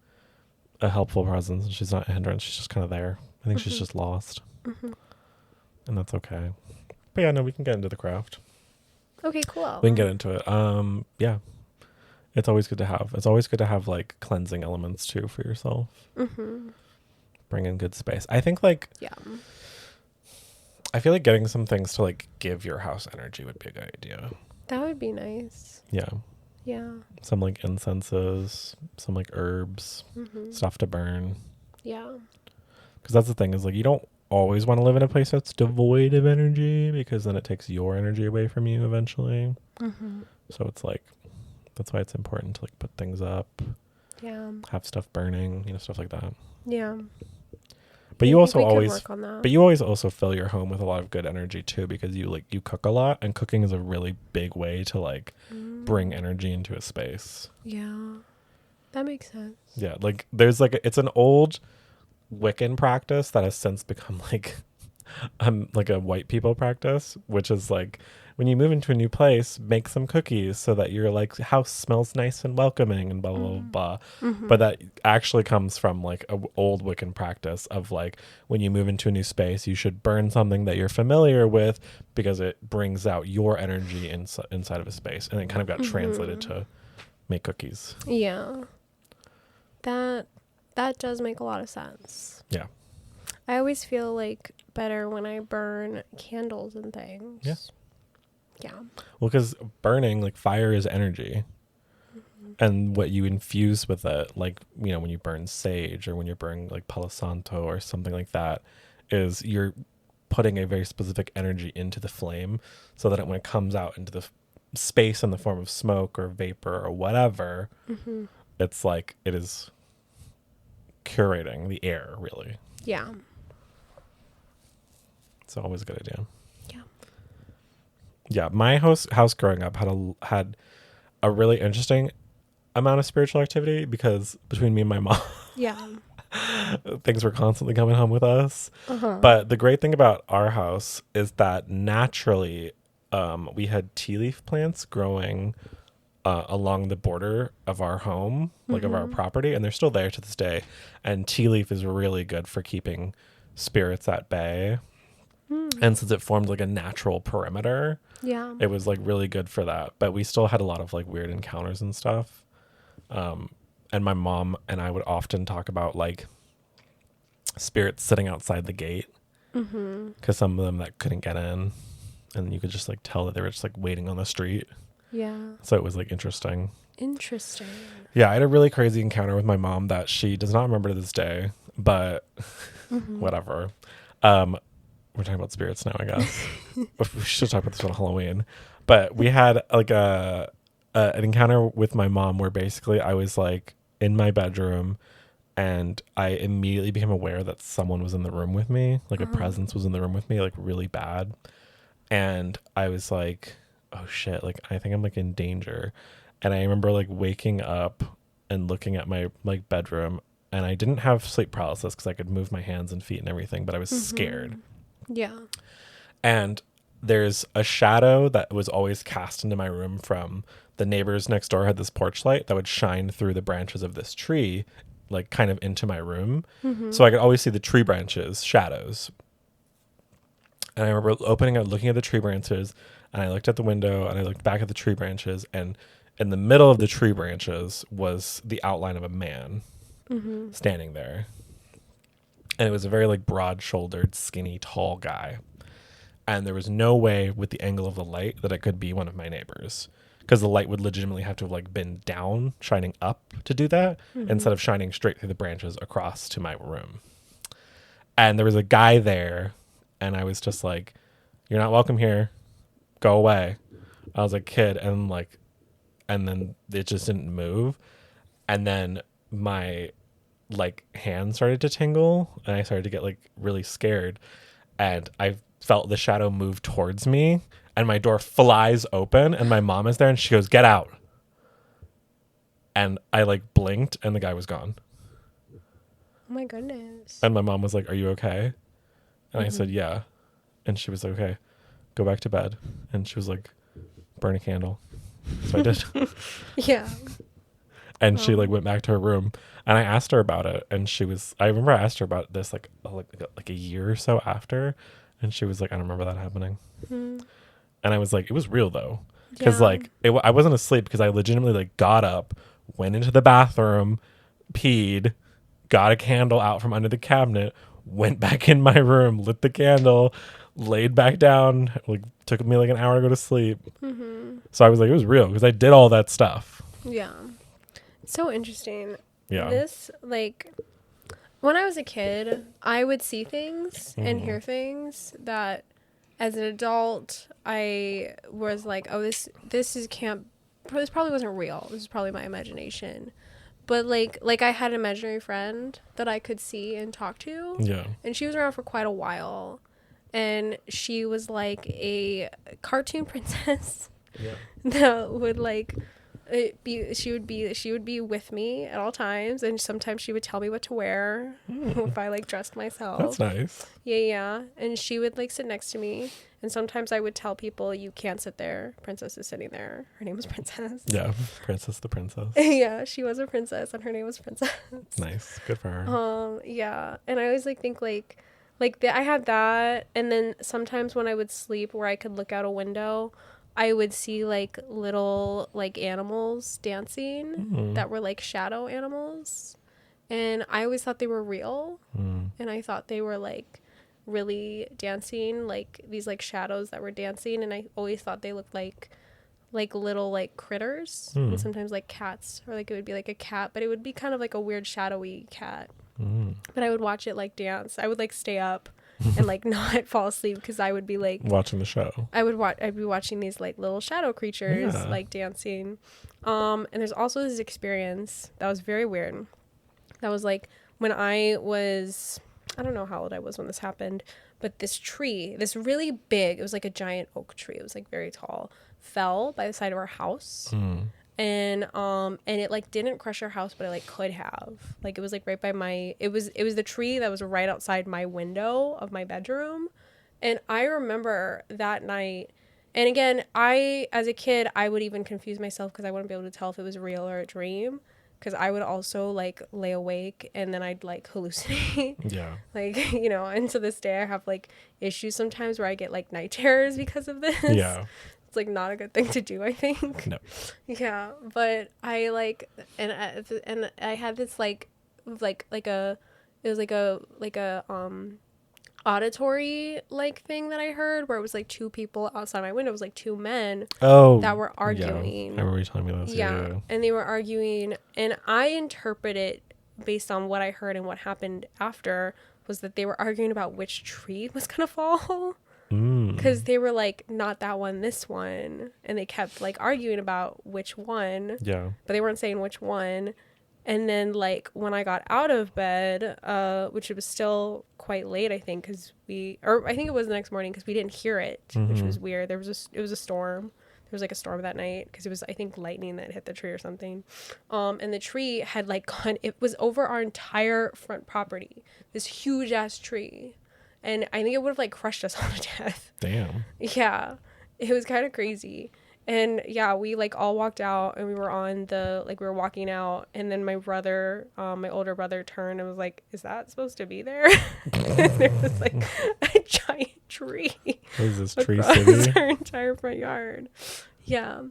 a helpful presence. She's not a hindrance. She's just kind of there. I think she's just lost. And that's okay. But yeah, no, we can get into the craft. Okay, cool. We can get into it. Yeah. It's always good to have. It's always good to have like cleansing elements too for yourself. Bring in good space. I think like, yeah. I feel like getting some things to like give your house energy would be a good idea. That would be nice. Yeah. Yeah. Some like incenses, some like herbs, stuff to burn. Yeah. Because that's the thing is like you don't always want to live in a place that's devoid of energy because then it takes your energy away from you eventually. So it's like that's why it's important to like put things up. Yeah. Have stuff burning, stuff like that. Yeah. But you always also fill your home with a lot of good energy too because you cook a lot and cooking is a really big way to like bring energy into a space. Yeah. That makes sense. Yeah, like there's like it's an old Wiccan practice that has since become like a white people practice, which is like when you move into a new place, make some cookies so that your like house smells nice and welcoming and blah blah blah. But that actually comes from like an old Wiccan practice of like when you move into a new space, you should burn something that you're familiar with because it brings out your energy inside of a space, and it kind of got translated to make cookies. Yeah, that does make a lot of sense. Yeah. I always feel like better when I burn candles and things. Yeah. Yeah. Well, because burning, like fire is energy. And what you infuse with it, like, when you burn sage or when you burn like Palo Santo or something like that, is you're putting a very specific energy into the flame so that when it comes out into the space in the form of smoke or vapor or whatever, it's like it is curating the air, really. Yeah. It's always a good idea. Yeah. Yeah, my house growing up had a really interesting amount of spiritual activity because between me and my mom, things were constantly coming home with us. But the great thing about our house is that naturally, we had tea leaf plants growing along the border of our home, like of our property, and they're still there to this day. And tea leaf is really good for keeping spirits at bay. And since it formed like a natural perimeter, it was like really good for that. But we still had a lot of like weird encounters and stuff. And my mom and I would often talk about like spirits sitting outside the gate because some of them that couldn't get in, and you could just like tell that they were just like waiting on the street. Yeah. So it was like interesting. Yeah, I had a really crazy encounter with my mom that she does not remember to this day, but whatever. We're talking about spirits now, I guess. We should talk about this on Halloween. But we had like an encounter with my mom where basically I was like in my bedroom and I immediately became aware that someone was in the room with me, like a presence was in the room with me, like really bad. And I was like, oh shit, like I think I'm like in danger. And I remember like waking up and looking at my like bedroom, and I didn't have sleep paralysis because I could move my hands and feet and everything, but I was scared. Yeah. And there's a shadow that was always cast into my room from the neighbors next door had this porch light that would shine through the branches of this tree, like kind of into my room. So I could always see the tree branches, shadows. And I remember looking at the tree branches, And I looked at the window and I looked back at the tree branches, and in the middle of the tree branches was the outline of a man standing there. And it was a very like broad-shouldered, skinny, tall guy. And there was no way with the angle of the light that it could be one of my neighbors, because the light would legitimately have to have like been down, shining up to do that, instead of shining straight through the branches across to my room. And there was a guy there, and I was just like, "You're not welcome here. Go away." I was a kid, and then it just didn't move. And then my like hand started to tingle, and I started to get like really scared, and I felt the shadow move towards me, and my door flies open, and my mom is there, and she goes, "Get out." And I like blinked, and the guy was gone. Oh my goodness. And my mom was like, "Are you okay?" And I said, "Yeah." And she was like, "Okay, go back to bed." And she was like, "Burn a candle." So I did. Yeah. And she like went back to her room, and I asked her about it, and I remember I asked her about this like a year or so after, and she was like, "I don't remember that happening." And I was like, "It was real though." Because like I wasn't asleep, because I legitimately like got up, went into the bathroom, peed, got a candle out from under the cabinet, went back in my room, lit the candle, laid back down. Like took me like an hour to go to sleep. So I was like, it was real, because I did all that stuff. Yeah. So interesting. Yeah. This, like, when I was a kid, I would see things and hear things that, as an adult, I was like, oh, this probably wasn't real. This is probably my imagination. But like I had an imaginary friend that I could see and talk to. Yeah. And she was around for quite a while. And she was like a cartoon princess. Yeah. That would like she would be with me at all times, and sometimes she would tell me what to wear if I like dressed myself. That's nice. Yeah. And she would like sit next to me, and sometimes I would tell people, "You can't sit there. Princess is sitting there." Her name was Princess. Yeah, Princess the Princess. Yeah, she was a princess, and her name was Princess. Nice, good for her. Yeah, and I always like think like I had that, and then sometimes when I would sleep where I could look out a window, I would see like little like animals dancing that were like shadow animals, and I always thought they were real, and I thought they were like really dancing, like these like shadows that were dancing, and I always thought they looked like little like critters, and sometimes like cats, or like it would be like a cat, but it would be kind of like a weird shadowy cat. But I would watch it like dance. I would like stay up and like not fall asleep, because I would be like watching the show. I'd be watching these like little shadow creatures like dancing. And there's also this experience that was very weird. That was like when I don't know how old I was when this happened, but this tree, this really big, it was like a giant oak tree. It was like very tall, fell by the side of our house. And it like didn't crush our house, but it like could have. Like it was like right by it was the tree that was right outside my window of my bedroom. And I remember that night, and again, as a kid, I would even confuse myself, because I wouldn't be able to tell if it was real or a dream, because I would also like lay awake and then I'd like hallucinate. Yeah. Like, and to this day I have like issues sometimes where I get like night terrors because of this. Yeah. It's like not a good thing to do, I think. No. Yeah, but I like, and I had this like a auditory like thing that I heard, where it was like two people outside my window. It was like two men that were arguing. Yeah. I remember you telling me that. Yeah, and they were arguing, and I interpret it based on what I heard, and what happened after was that they were arguing about which tree was gonna fall. Because they were like, not that one, this one, and they kept like arguing about which one. Yeah, but they weren't saying which one. And then like when I got out of bed, which it was still quite late, I think, I think it was the next morning, because we didn't hear it, which was weird. It was a storm. There was like a storm that night, because it was, I think, lightning that hit the tree or something. And the tree had like gone. It was over our entire front property. This huge ass tree. And I think it would have like crushed us all to death. Damn. Yeah. It was kind of crazy. And yeah, we like all walked out and we were on the, like we were walking out, and then my brother, my older brother turned and was like, is that supposed to be there? And there was like a giant tree. What is this, Tree across City? our entire front yard. Yeah.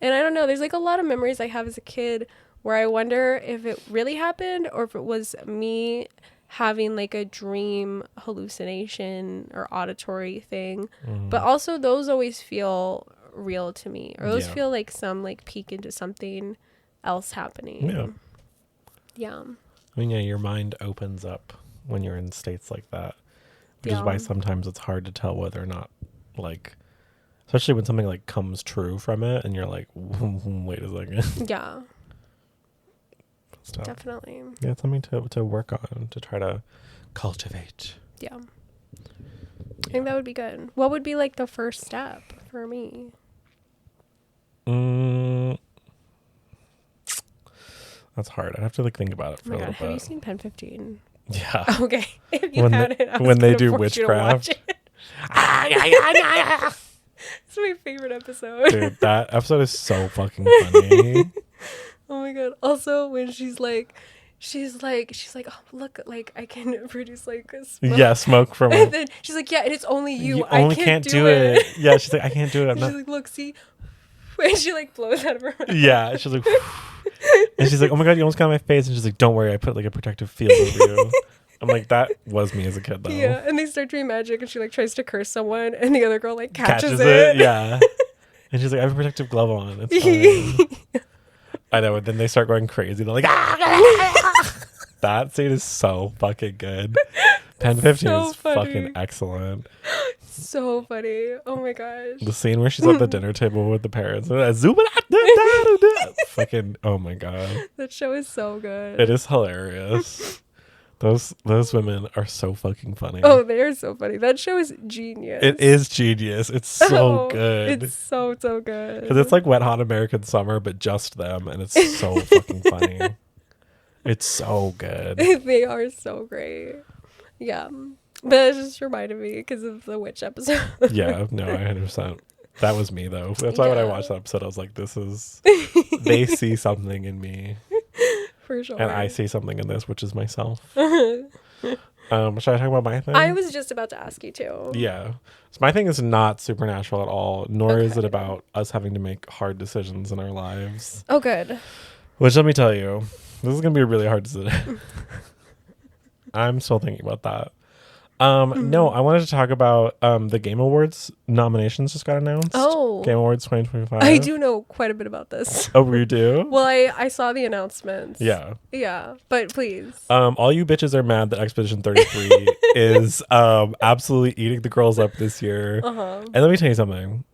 And I don't know, there's like a lot of memories I have as a kid where I wonder if it really happened or if it was me having like a dream hallucination or auditory thing. But also those always feel real to me, or those feel like some like peek into something else happening. Yeah. I mean, yeah, your mind opens up when you're in states like that, which is why sometimes it's hard to tell whether or not, like, especially when something like comes true from it and you're like, wait a second. Yeah. Stuff. Definitely. Yeah, it's something to work on, to try to cultivate. Yeah. I think that would be good. What would be like the first step for me? That's hard. I'd have to like think about it for a little bit. Have you seen Pen 15? Yeah. Okay. If you hadn't, when they do witchcraft. It's my favorite episode. Dude, that episode is so fucking funny. Oh my god. Also, when she's like, oh look, like I can produce like smoke. Yeah, smoke from And then she's like, yeah, and it's only you. You I only can't do it. Yeah, she's like, I can't do it. She's like, look, see. And she like blows out of her mouth. Yeah, she's like, and she's like, oh my god, you almost got on my face. And she's like, don't worry, I put like a protective field over you. I'm like, that was me as a kid though. Yeah, and they start doing magic, and she like tries to curse someone, and the other girl like catches it. Yeah, and she's like, I have a protective glove on. It's fine. I know, and then they start going crazy. They're like, that scene is so fucking good. Pen 15 is fucking excellent. So funny. Oh my gosh. The scene where she's at the dinner table with the parents. Fucking, oh my god. That show is so good. It is hilarious. Those women are so fucking funny. Oh, they are so funny. That show is genius. It is genius. It's so good. It's so good. Because it's like Wet Hot American Summer, but just them, and it's so fucking funny. It's so good. They are so great. Yeah. But it just reminded me because of the witch episode. Yeah, no, 100%. That was me, though. That's why when I watched that episode, I was like, this is... They see something in me. For sure. And I see something in this, which is myself. Should I talk about my thing? I was just about to ask you too. Yeah. So my thing is not supernatural at all, nor is it about us having to make hard decisions in our lives. Oh, good. Which, let me tell you, this is going to be a really hard decision. I'm still thinking about that. No, I wanted to talk about the Game Awards nominations just got announced. Oh. Game Awards 2025. I do know quite a bit about this. Oh, you do? Well, I saw the announcements. Yeah. Yeah, but please. All you bitches are mad that Expedition 33 is absolutely eating the girls up this year. Uh-huh. And let me tell you something.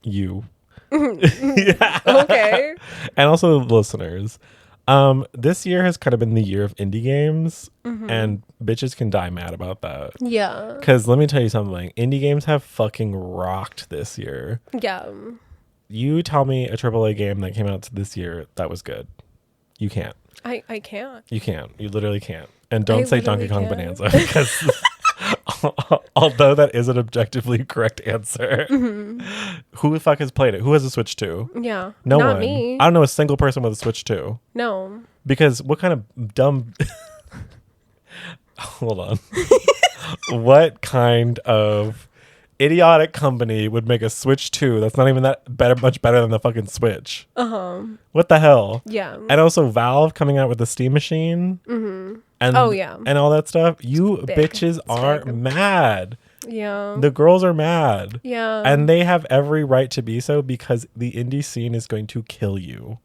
You. Yeah. Okay. And also the listeners. This year has kind of been the year of indie games, and bitches can die mad about that. Yeah. Because let me tell you something. Indie games have fucking rocked this year. Yeah. You tell me a AAA game that came out this year that was good. You can't. I can't. You can't. You literally can't. And don't say Donkey Kong can't. Bonanza, because although that is an objectively correct answer, who the fuck has played it? Who has a Switch 2? Yeah. No Not one. me. I don't know a single person with a Switch 2. No. Because what kind of dumb... Hold on. What kind of idiotic company would make a Switch 2 that's not even much better than the fucking Switch? What the hell? Yeah. And also Valve coming out with the Steam Machine. And, and all that stuff. You bitches are mad. Yeah. The girls are mad. Yeah. And they have every right to be so, because the indie scene is going to kill you.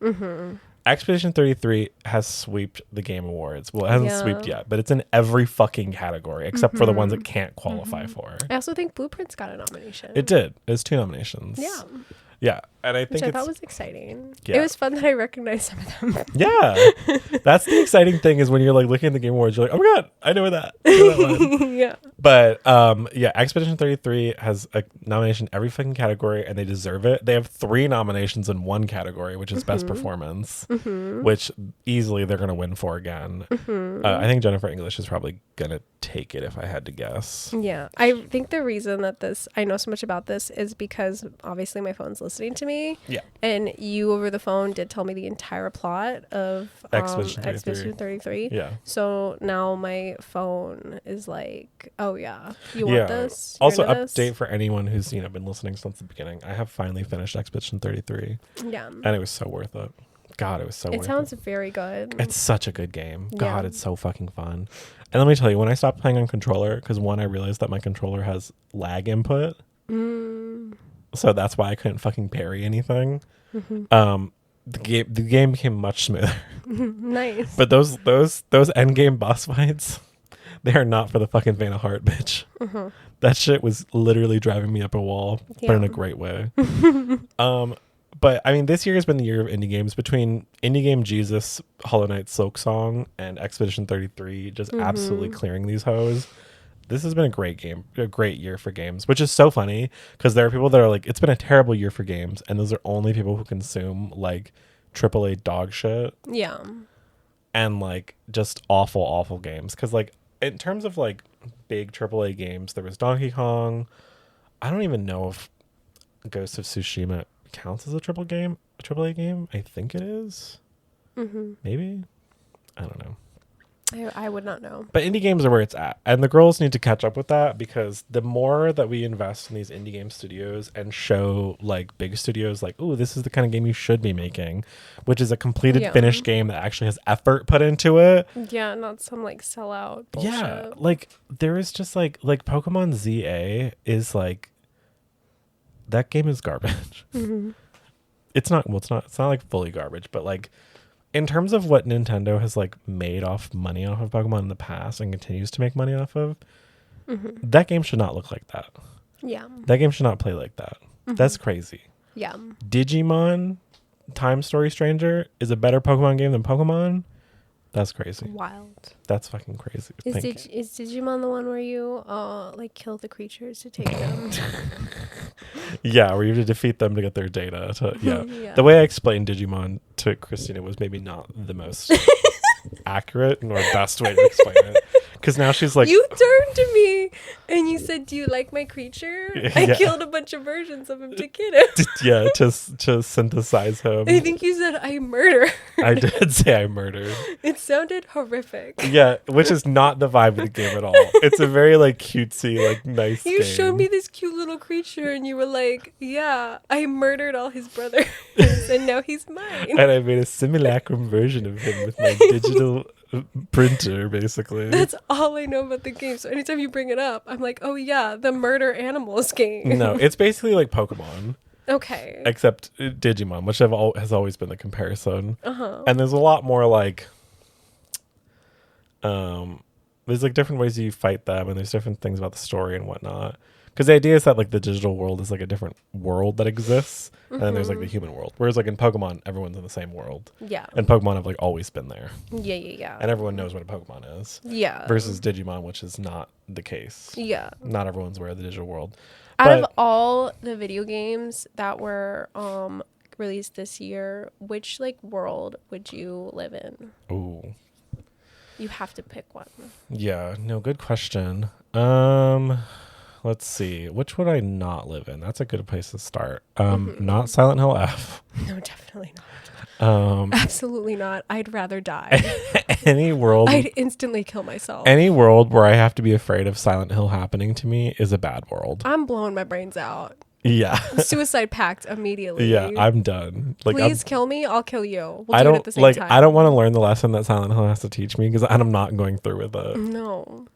Expedition 33 has swept the Game Awards. Well, it hasn't swept yet, but it's in every fucking category except for the ones it can't qualify for. I also think Blueprints got a nomination. It did. It's 2 nominations. Yeah. Yeah. And I think Which I thought was exciting. Yeah. It was fun that I recognized some of them. Yeah. That's the exciting thing, is when you're like looking at the Game Awards, you're like, oh my God, I know that. I know that one. Yeah. But yeah, Expedition 33 has a nomination in every fucking category, and they deserve it. They have 3 nominations in one category, which is Best Performance, which easily they're going to win for again. I think Jennifer English is probably going to take it if I had to guess. Yeah. I think the reason that I know so much about this is because obviously my phone's listening to me. Yeah. And you over the phone did tell me the entire plot of Expedition 33. Yeah. So now my phone is like, oh yeah, you want this? You're also, update for anyone who's been listening since the beginning. I have finally finished Expedition 33. Yeah. And it was so worth it. God, it was so worth it. It sounds very good. It's such a good game. God, it's so fucking fun. And let me tell you, when I stopped playing on controller, because I realized that my controller has lag input. So that's why I couldn't fucking parry anything. The game became much smoother. Nice. But those end game boss fights, they are not for the fucking faint of heart, bitch. That shit was literally driving me up a wall, but in a great way. But I mean, this year has been the year of indie games. Between Indie Game Jesus, Hollow Knight Silk Song, and Expedition 33, just absolutely clearing these hoes. This has been a great year for games, which is so funny because there are people that are like, it's been a terrible year for games, and those are only people who consume like AAA dog shit. Yeah. And like just awful games. Because like in terms of like big AAA games, there was Donkey Kong. I don't even know if Ghost of Tsushima counts as a AAA game. I think it is. Maybe. I don't know. I would not know. But indie games are where it's at. And the girls need to catch up with that, because the more that we invest in these indie game studios and show like big studios like, ooh, this is the kind of game you should be making, which is a completed finished game that actually has effort put into it. Yeah, not some like sellout bullshit. Yeah, like there is just like Pokemon ZA is like, that game is garbage. It's not like fully garbage, but like in terms of what Nintendo has like made money off of Pokemon in the past and continues to make money off of, that game should not look like that. Yeah. That game should not play like that. That's crazy. Yeah. Digimon Time Story Stranger is a better Pokemon game than Pokemon. That's crazy. Wild. That's fucking crazy. Is Digimon the one where you like kill the creatures to take them? Yeah, where you have to defeat them to get their data. Yeah. The way I explained Digimon to Christina was maybe not the most accurate nor best way to explain it. Because now she's like... You turned to me and you said, do you like my creature? I killed a bunch of versions of him to get him. Yeah, to synthesize him. I think you said, I murder. I did say I murdered. It sounded horrific. Yeah, which is not the vibe of the game at all. It's a very like cutesy, like nice You game. showed me this cute little creature and you were like, yeah, I murdered all his brothers and now he's mine. And I made a simulacrum version of him with my digital printer, basically. That's all I know about the game. So anytime you bring it up, I'm like, oh yeah, the murder animals game. No, it's basically like Pokemon. Okay. Except Digimon, which has always been the comparison. And there's a lot more like, there's like different ways you fight them, and there's different things about the story and whatnot. Because the idea is that like the digital world is like a different world that exists, and then there's like the human world. Whereas like in Pokemon, everyone's in the same world. Yeah. And Pokemon have like always been there. Yeah. And everyone knows what a Pokemon is. Yeah. Versus Digimon, which is not the case. Yeah. Not everyone's aware of the digital world. Out of all the video games that were released this year, which like world would you live in? Ooh. You have to pick one. Yeah, no, good question. Let's see. Which would I not live in? That's a good place to start. Not Silent Hill F. No, definitely not. Absolutely not. I'd rather die. Any world. I'd instantly kill myself. Any world where I have to be afraid of Silent Hill happening to me is a bad world. I'm blowing my brains out. Yeah. Suicide pact immediately. Yeah, I'm done. Like, please kill me. I'll kill you. We'll do it at the same time. I don't want to learn the lesson that Silent Hill has to teach me, because I'm not going through with it. No.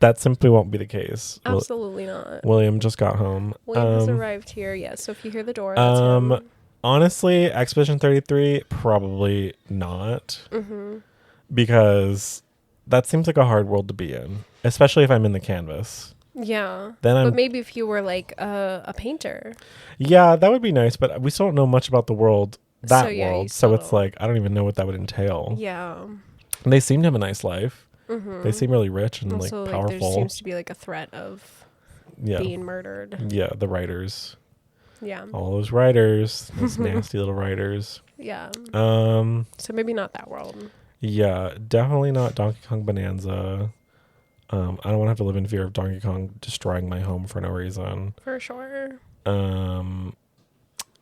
That simply won't be the case. Absolutely not. William just got home. William has arrived here. Yes. So if you hear the door, that's him. Honestly, Expedition 33, probably not. Because that seems like a hard world to be in, especially if I'm in the canvas. Yeah. But maybe if you were like a painter. Yeah, that would be nice, but we still don't know much about the world, world. So it's like, I don't even know what that would entail. Yeah. And they seem to have a nice life. They seem really rich and also, like powerful. There seems to be like a threat of being murdered. Yeah, the writers. Yeah. All those writers, those nasty little writers. Yeah. So maybe not that world. Yeah, definitely not Donkey Kong Bonanza. I don't want to have to live in fear of Donkey Kong destroying my home for no reason. For sure.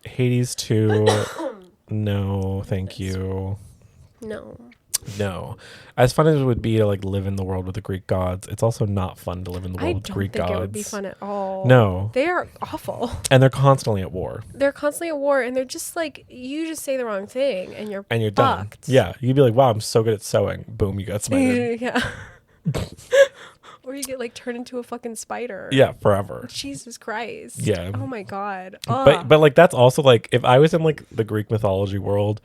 Hades 2. No, thank you. No. As fun as it would be to like live in the world with the Greek gods, it's also not fun to live in the world with Greek gods. I don't think it would be fun at all. No. They are awful. And they're constantly at war. And they're just like, you just say the wrong thing and you're fucked. Done. Yeah. You'd be like, wow, I'm so good at sewing. Boom, you got smited. Yeah. Or you get like turned into a fucking spider. Yeah, forever. Jesus Christ. Yeah. Oh my God. But like that's also like if I was in like the Greek mythology world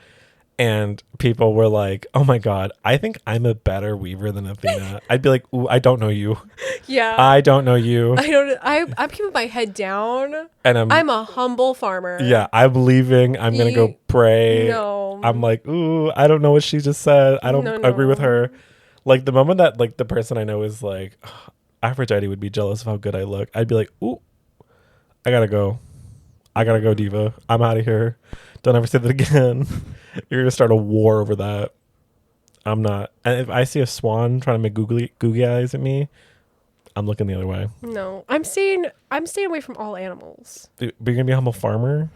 and people were like, oh my God, I think I'm a better weaver than Athena. I'd be like, ooh, I don't know you. Yeah. I don't know you. I'm keeping my head down. And I'm a humble farmer. Yeah, I'm leaving. I'm going to go pray. No. I'm like, ooh, I don't know what she just said. I don't agree with her. Like the moment that like the person I know is like, oh, Aphrodite would be jealous of how good I look, I'd be like, ooh, I gotta go, diva. I'm out of here. Don't ever say that again. You're gonna start a war over that. I'm not. And if I see a swan trying to make googly eyes at me, I'm looking the other way. No, I'm staying away from all animals. But you're gonna be a humble farmer.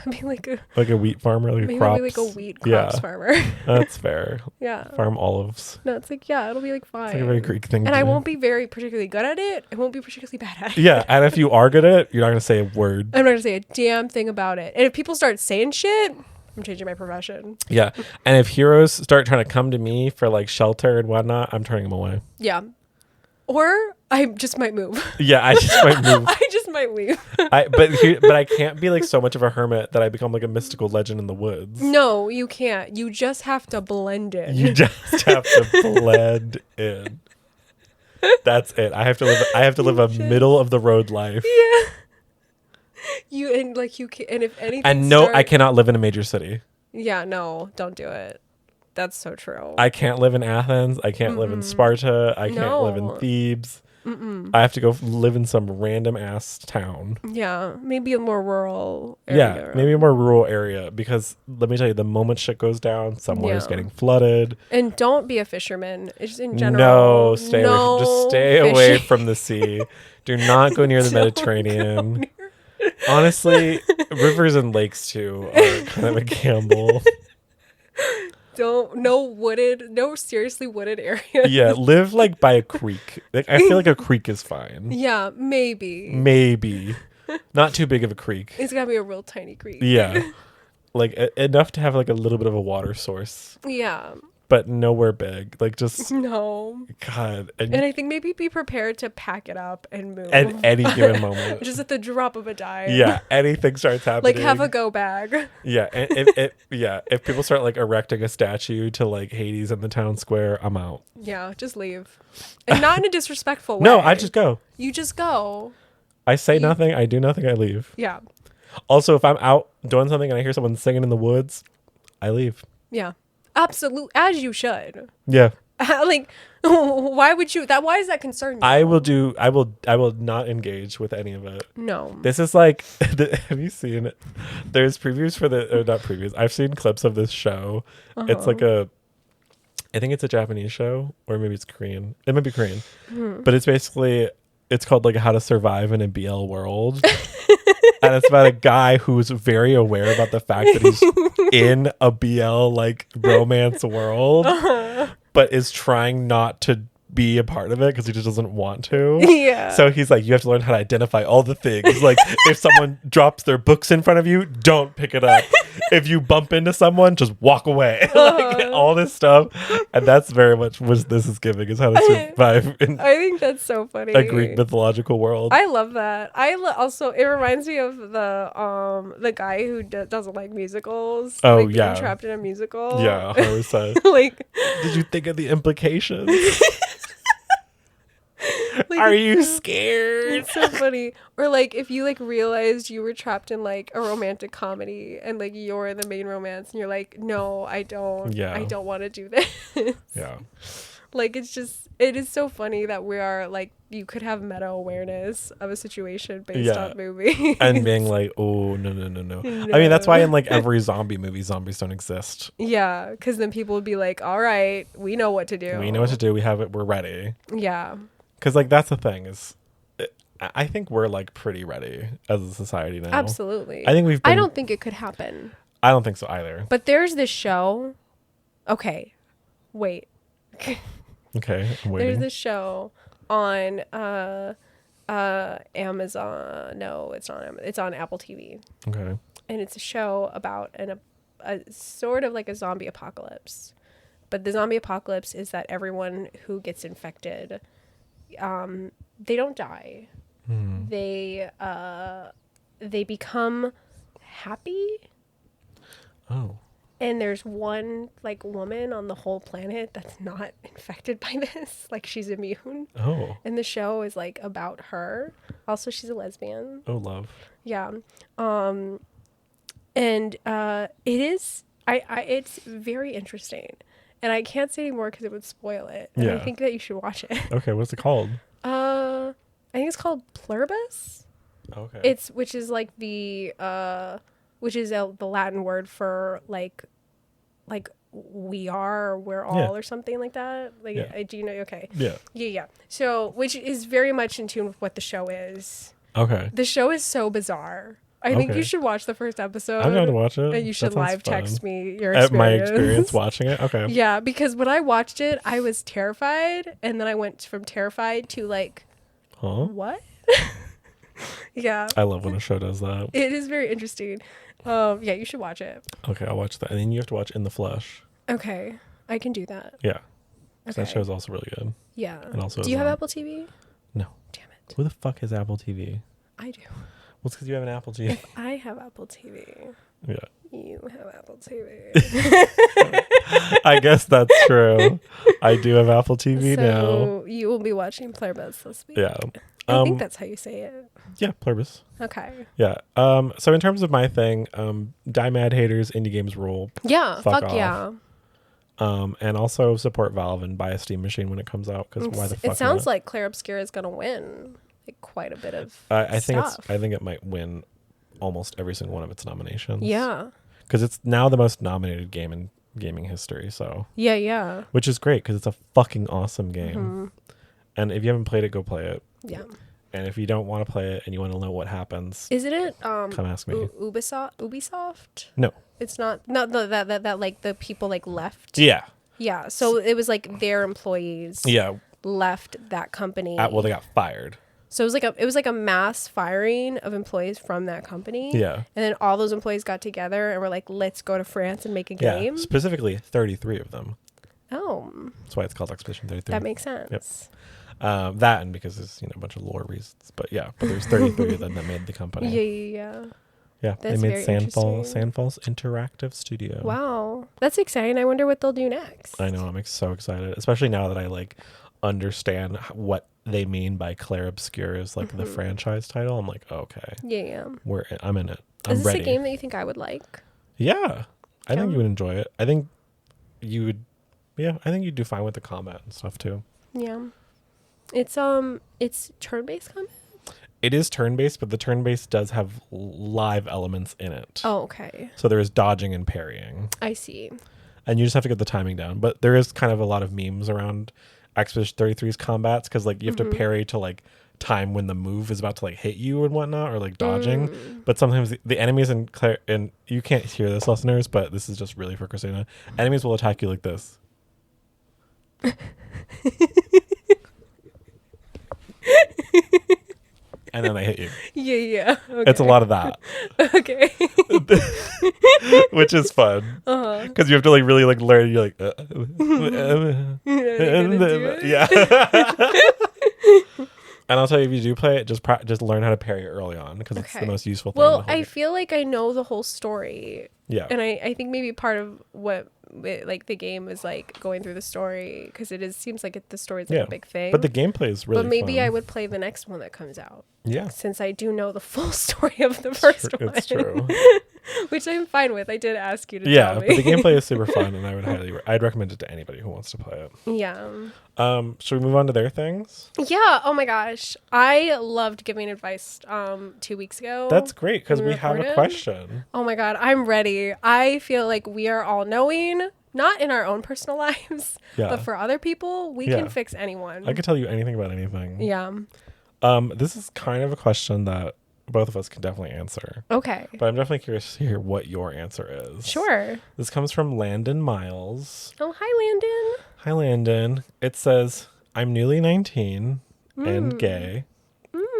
I mean, like a wheat farmer, like a crops. Maybe like a wheat crops farmer. That's fair. Yeah. Farm olives. No, it's like, yeah, it'll be like fine. It's like a very Greek thing. And I won't be particularly good at it. I won't be particularly bad at it. Yeah, and if you are good at it, you're not gonna say a word. I'm not gonna say a damn thing about it. And if people start saying shit, I'm changing my profession. Yeah, and if heroes start trying to come to me for like shelter and whatnot, I'm turning them away. Yeah. Or I just might move. Yeah, I just might move. I just might leave. But I can't be like so much of a hermit that I become like a mystical legend in the woods. No, you can't. You just have to blend in. You just have to blend in. That's it. I have to live a middle of the road life. Yeah. And if anything. And no, I cannot live in a major city. Yeah, no, don't do it. That's so true. I can't live in Athens. I can't live in Sparta. I can't live in Thebes. I have to go live in some random ass town. Yeah, maybe a more rural area. Yeah, maybe a more rural area because let me tell you, the moment shit goes down, somewhere is getting flooded. And don't be a fisherman. It's just in general. Just stay away from the sea. Do not go near the Mediterranean. Honestly, rivers and lakes too are kind of a gamble. No seriously wooded areas. Yeah, live like by a creek. Like I feel like a creek is fine. Yeah, maybe not too big of a creek. It's gotta be a real tiny creek. Yeah, like enough to have like a little bit of a water source. Yeah, but nowhere big. Like just no. God, and I think maybe be prepared to pack it up and move at any given moment. Just at the drop of a dime. Yeah, anything starts happening. Like have a go bag. Yeah, and if people start like erecting a statue to like Hades in the town square, I'm out. Yeah, just leave, and not in a disrespectful way. No, I just go. You just go. I say nothing. I do nothing. I leave. Yeah. Also, if I'm out doing something and I hear someone singing in the woods, I leave. Yeah. Absolutely, as you should. Yeah. Like, why would you? Why does that concern you? I will not engage with any of it. No. This is like, have you seen it? There's previews for not previews. I've seen clips of this show. It's like I think it's a Japanese show, or maybe it's Korean. It might be Korean. But it's called like How to Survive in a BL World. And it's about a guy who's very aware about the fact that he's in a BL like romance world, but is trying not to be a part of it because he just doesn't want to. Yeah. So he's like, you have to learn how to identify all the things. Like if someone drops their books in front of you, don't pick it up. If you bump into someone, just walk away. Like all this stuff. And that's very much what this is giving, is how to survive in I think that's so funny. a Greek mythological world. I love that. Also, it reminds me of the guy who doesn't like musicals. Oh, like, yeah. being trapped in a musical. Yeah, 100%. Like, did you think of the implications? like, Are you scared? It's so funny. Or like if you like realized you were trapped in like a romantic comedy and like you're the main romance and you're like, no, I don't. Yeah. I don't want to do this. Yeah. Like it is so funny that we are like, you could have meta awareness of a situation based on movies. And being like, oh, no. I mean, that's why in like every zombie movie, zombies don't exist. Yeah, because then people would be like, all right, we know what to do. We know what to do. We have it. We're ready. Yeah. Because like that's the thing is, I think we're like pretty ready as a society now. Absolutely. I think I don't think it could happen. I don't think so either. But there's this show. Okay. Wait. Okay, I'm waiting. There's this show on Amazon. No, it's not Amazon. It's on Apple TV. Okay. And it's a show about a sort of like a zombie apocalypse. But the zombie apocalypse is that everyone who gets infected, they don't die. They become happy. Oh. And there's one like woman on the whole planet that's not infected by this. Like she's immune. Oh. And the show is like about her. Also, she's a lesbian. Oh, love. Yeah. And it is it's very interesting. And I can't say anymore because it would spoil it. And I think that you should watch it. Okay, what's it called? I think it's called Pluribus. Okay. Which is like the Latin word for like we are, or we're all, or something like that. Like, do you know? Okay. Yeah. Yeah. So, which is very much in tune with what the show is. Okay. The show is so bizarre. I think you should watch the first episode. I'm going to watch it. And you should live text me your experience. My experience watching it? Okay. Yeah, because when I watched it, I was terrified. And then I went from terrified to like, what? Yeah. I love when a show does that. It is very interesting. Yeah, you should watch it. Okay, I'll watch that. And then you have to watch In the Flesh. Okay. I can do that. Yeah. Okay. That show is also really good. Yeah. And also do you have Apple TV? No. Damn it. Who the fuck has Apple TV? I do. Well, it's because you have an Apple TV. If I have Apple TV. Yeah. You have Apple TV. I guess that's true. I do have Apple TV now. So you will be watching Pluribus this week. Yeah. I think that's how you say it. Yeah, Pluribus. Okay. Yeah. So in terms of my thing, die mad haters, indie games rule. Yeah. Fuck off. yeah. And also support Valve and buy a Steam machine when it comes out, because why the fuck it sounds not? like Claire Obscura is gonna win like quite a bit of I think stuff. I think it might win almost every single one of its nominations. Yeah. Because it's now the most nominated game in gaming history. So yeah. Which is great because it's a fucking awesome game. And if you haven't played it, go play it. Yeah. And if you don't want to play it and you want to know what happens, isn't it come ask me. Ubisoft? No. It's not that like the people like left. Yeah. Yeah. So it was like their employees left that company. Well, they got fired. So it was like a mass firing of employees from that company. Yeah. And then all those employees got together and were like, let's go to France and make a game. Specifically 33 of them. Oh. That's why it's called Expedition 33. That makes sense. Yep. That and because there's a bunch of lore reasons. But there's 33 of them that made the company. Yeah. Yeah, That's they made Sandfall's Interactive Studio. Wow. That's exciting. I wonder what they'll do next. I know. I'm so excited. Especially now that I like understand what they mean by Claire Obscura is like the franchise title. I'm like, okay. Yeah. I'm in it. I'm Is this ready. a game that you think I would like? Yeah. I think you would enjoy it. I think you would. Yeah, I think you'd do fine with the combat and stuff too. Yeah. It's turn-based combat? It is turn-based, but the turn-based does have live elements in it. Oh, okay. So there is dodging and parrying. I see. And you just have to get the timing down. But there is kind of a lot of memes around Expedition 33's combats, because like you have to parry to like time when the move is about to like hit you and whatnot, or like dodging. But sometimes the enemies and you can't hear this, listeners, but this is just really for Christina. Enemies will attack you like this. And then they hit you. Yeah. Okay. It's a lot of that. Okay. Which is fun. Because you have to like really like learn. You're like, yeah. And I'll tell you, if you do play it, just learn how to parry early on, because it's the most useful thing. Well, I feel like I know the whole story. Yeah. And I think maybe part of what like the game is like going through the story, because seems like the story is like a big thing. But the gameplay is really. But maybe fun. I would play the next one that comes out. Yeah. Since I do know the full story of the first one. It's true. Which I'm fine with. I did ask you to tell me. Yeah, but the gameplay is super fun, and I would I'd recommend it to anybody who wants to play it. Yeah. Should we move on to their things? Yeah. Oh my gosh. I loved giving advice 2 weeks ago. That's great, because we have a question. Oh my God. I'm ready. I feel like we are all knowing, not in our own personal lives, but for other people, we can fix anyone. I could tell you anything about anything. Yeah. This is kind of a question that both of us can definitely answer. Okay. But I'm definitely curious to hear what your answer is. Sure. This comes from Landon Miles. Oh, hi, Landon. Hi, Landon. It says, I'm newly 19 and gay,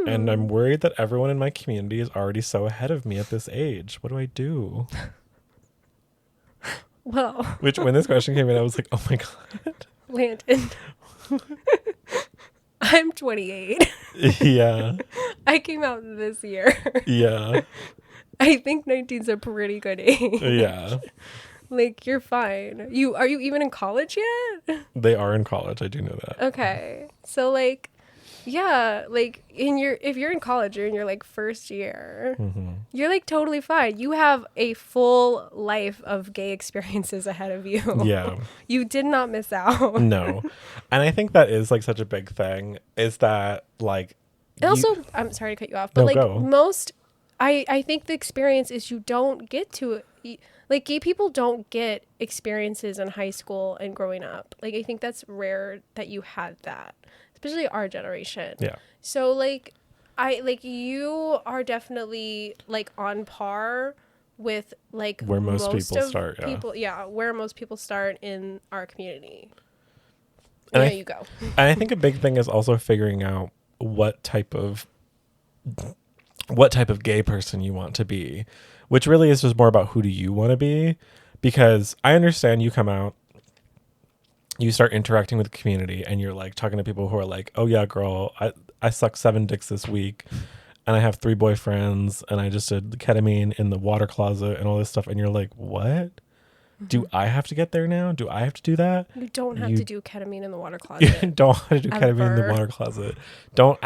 and I'm worried that everyone in my community is already so ahead of me at this age. What do I do? Well. Which, when this question came in, I was like, oh my God. Landon. I'm 28. Yeah. I came out this year. Yeah. I think 19's a pretty good age. Yeah. Like, you're fine. Are you even in college yet? They are in college. I do know that. Okay. So, like, yeah, like if you're in college, you're in your like first year, you're like totally fine. You have a full life of gay experiences ahead of you. Yeah. You did not miss out. No. And I think that is like such a big thing, is that like, and also, I'm sorry to cut you off, but I think the experience is you don't get to, like, gay people don't get experiences in high school and growing up. Like, I think that's rare that you had that, especially our generation. Yeah. So, like, you are definitely, like, on par with, like, where most people start. Where most people start in our community. And there you go. And I think a big thing is also figuring out what type of gay person you want to be, which really is just more about who do you want to be. Because I understand you come out, you start interacting with the community, and you're like talking to people who are like, oh yeah, girl, I sucked 7 dicks this week, and I have 3 boyfriends, and I just did ketamine in the water closet and all this stuff. And you're like, what? Do I have to get there now? Do I have to do that? You don't have to do ketamine in the water closet. You don't have to do ketamine in the water closet. Don't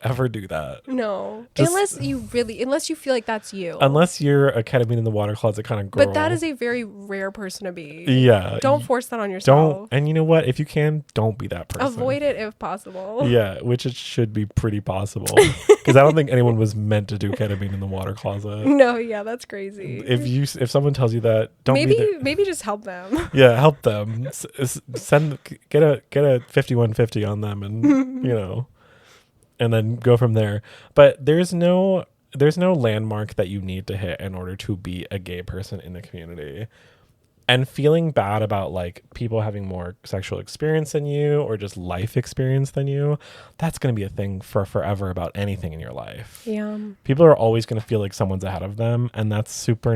ever do that. No. Unless you feel like that's you. Unless you're a ketamine in the water closet kind of girl. But that is a very rare person to be. Yeah. Don't force that on yourself. And you know what? If you can, don't be that person. Avoid it if possible. Yeah, which it should be pretty possible. Because I don't think anyone was meant to do ketamine in the water closet. No, yeah, that's crazy. If someone tells you that, don't be there. Maybe just help them. Yeah, help them. Get a 5150 on them, and and then go from there. But there's no landmark that you need to hit in order to be a gay person in the community. And feeling bad about like people having more sexual experience than you or just life experience than you, that's going to be a thing for forever about anything in your life. Yeah. People are always going to feel like someone's ahead of them, and that's super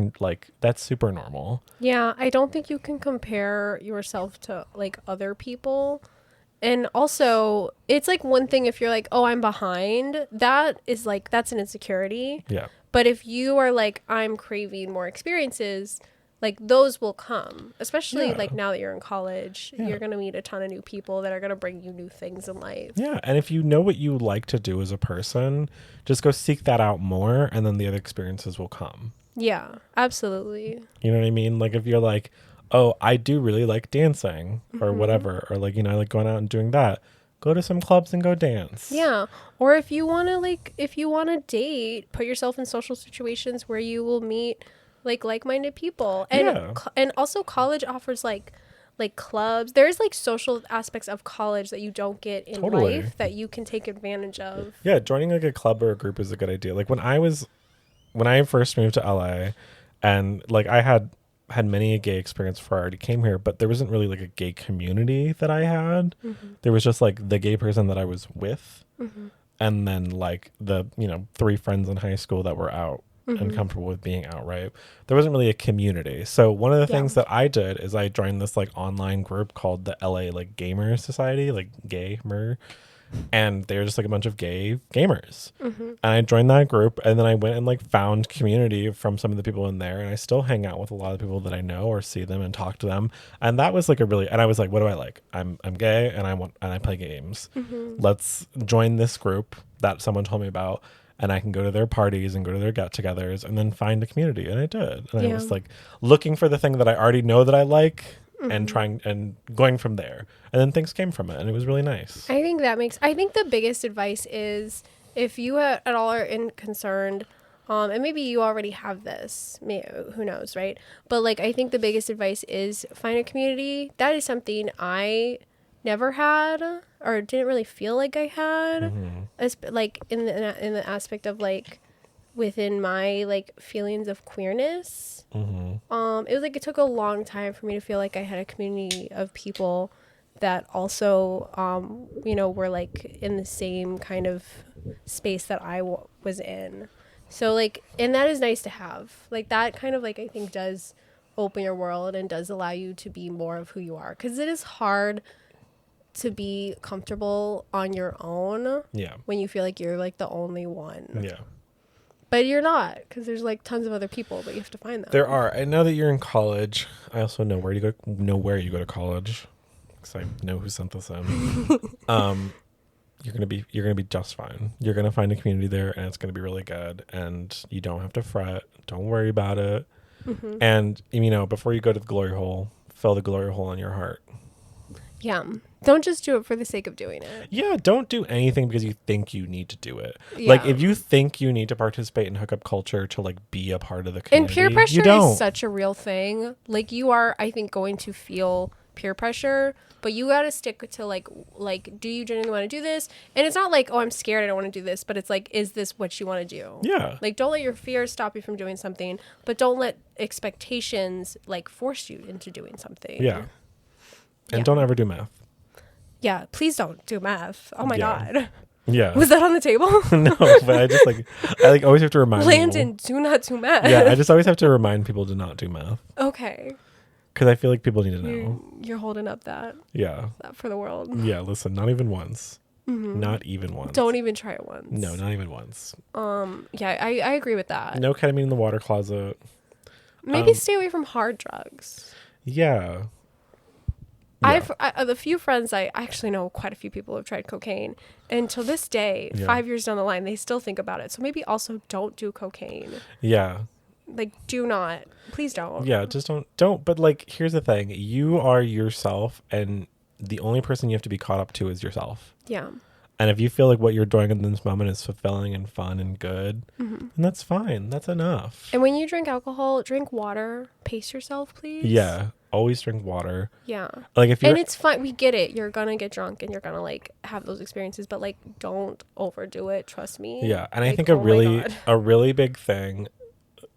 normal. Yeah, I don't think you can compare yourself to like other people. And also, it's like one thing if you're like, "Oh, I'm behind." That is like that's an insecurity. Yeah. But if you are like, "I'm craving more experiences," like those will come, especially like now that you're in college, you're going to meet a ton of new people that are going to bring you new things in life. Yeah. And if you know what you like to do as a person, just go seek that out more, and then the other experiences will come. Yeah, absolutely. You know what I mean? Like if you're like, oh, I do really like dancing or whatever, or like, I like going out and doing that, go to some clubs and go dance. Yeah. Or if you want to date, put yourself in social situations where you will meet like-minded people. And and also college offers like clubs. There's like social aspects of college that you don't get in life that you can take advantage of. Yeah, joining like a club or a group is a good idea. Like when I first moved to LA, and like I had many a gay experience before I already came here, but there wasn't really like a gay community that I had. There was just like the gay person that I was with, and then like the 3 friends in high school that were out and comfortable with being out, right? There wasn't really a community. So one of the things that I did is I joined this like online group called the LA like Gamer Society, like Gamer, and they're just like a bunch of gay gamers. And I joined that group, and then I went and like found community from some of the people in there, and I still hang out with a lot of people that I know or see them and talk to them. And that was like and I was like, what do I like? I'm gay, and I play games. Let's join this group that someone told me about, and I can go to their parties and go to their get-togethers and then find a community. And I did. And I was like looking for the thing that I already know that I like and trying and going from there. And then things came from it, and it was really nice. I think the biggest advice is if you at all are concerned, and maybe you already have this, who knows, right? But like, I think the biggest advice is find a community. That is something I never had or didn't really feel like I had. like in the aspect of like within my like feelings of queerness. It was like it took a long time for me to feel like I had a community of people that also were like in the same kind of space that I was in. So like, and that is nice to have. Like that kind of like I think does open your world and does allow you to be more of who you are, because it is hard to be comfortable on your own when you feel like you're like the only one. But you're not, because there's like tons of other people, but you have to find them. There are. I know that you're in college. I also know where you go to college, because I know who sent this in. You're gonna be just fine. You're gonna find a community there, and it's gonna be really good. And you don't have to fret. Don't worry about it. And before you go to the glory hole, fill the glory hole in your heart. Yeah. Don't just do it for the sake of doing it. Yeah, don't do anything because you think you need to do it. Yeah. Like, if you think you need to participate in hookup culture to, like, be a part of the community, and peer pressure is such a real thing. Like, you are, I think, going to feel peer pressure, but you got to stick to, like, do you genuinely want to do this? And it's not like, oh, I'm scared, I don't want to do this, but it's like, is this what you want to do? Yeah. Like, don't let your fears stop you from doing something, but don't let expectations, like, force you into doing something. Yeah. And don't ever do math. Yeah, please don't do math. Oh my God. Yeah. Was that on the table? No, but I just I always have to remind Landon, people. do not do math. Yeah, I just always have to remind people to not do math. Okay. Because I feel like people need to know. You're holding up that. Yeah. That for the world. Yeah, listen, not even once. Not even once. Don't even try it once. No, not even once. Yeah, I agree with that. No ketamine in the water closet. Maybe stay away from hard drugs. Yeah. The few friends I actually know, quite a few people have tried cocaine, and to this day, 5 years down the line, they still think about it. So maybe also don't do cocaine. Yeah. Like, do not. Please don't. Yeah, just don't. But, like, here's the thing. You are yourself, and the only person you have to be caught up to is yourself. Yeah. And if you feel like what you're doing in this moment is fulfilling and fun and good, then that's fine. That's enough. And when you drink alcohol, drink water. Pace yourself, please. Yeah. Always drink water. Yeah. Like, if you're... And it's fine. We get it. You're going to get drunk and you're going to, like, have those experiences. But, like, don't overdo it. Trust me. Yeah. And like, I think a really big thing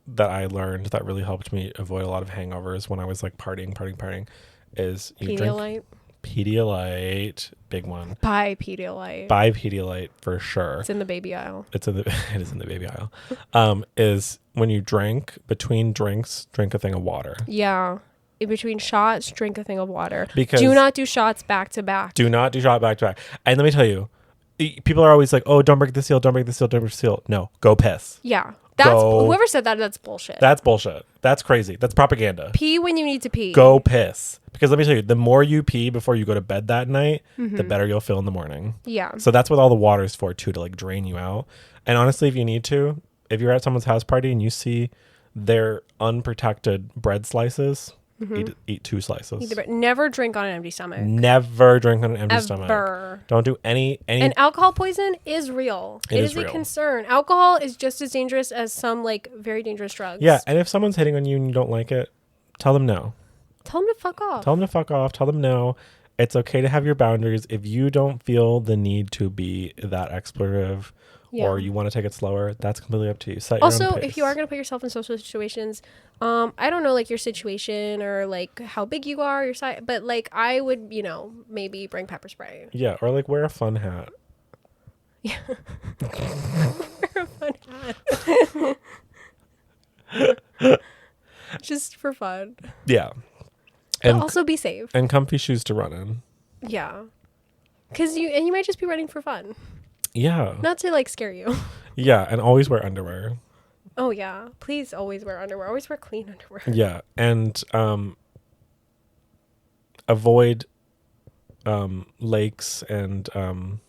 that I learned that really helped me avoid a lot of hangovers when I was, like, partying is you drink... Pedialyte, big one. Buy Pedialyte. Buy Pedialyte for sure. It's in the baby aisle. It is in the baby aisle. Is when you drink, between drinks, drink a thing of water. Yeah. In between shots, drink a thing of water. Because do not do shots back to back. Do not do shot back to back. And let me tell you, people are always like, oh, don't break the seal, don't break the seal, don't break the seal. No, go piss. Yeah. Whoever said that, that's bullshit. That's bullshit. That's crazy. That's propaganda. Pee when you need to pee. Go piss. Because let me tell you, the more you pee before you go to bed that night, the better you'll feel in the morning. Yeah. So that's what all the water is for, too, to like drain you out. And honestly, if you need to, if you're at someone's house party and you see their unprotected bread slices, eat 2 slices. Never drink on an empty stomach. Never drink on an empty stomach. Don't do any. And alcohol poison is real. It is real. A concern. Alcohol is just as dangerous as some like very dangerous drugs. Yeah, and if someone's hitting on you and you don't like it, tell them no. Tell them to fuck off. Tell them to fuck off. Tell them no. It's okay to have your boundaries. If you don't feel the need to be that explorative or you want to take it slower, that's completely up to you. Set your own pace. If you are going to put yourself in social situations, I don't know like your situation or like how big you are, your size, but like I would, maybe bring pepper spray. Yeah, or like wear a fun hat. Yeah. Wear a fun hat. Just for fun. Yeah. But also be safe. And comfy shoes to run in. Yeah. Because you might just be running for fun. Yeah. Not to like scare you. Yeah. And always wear underwear. Oh yeah. Please always wear underwear. Always wear clean underwear. Yeah. And avoid lakes and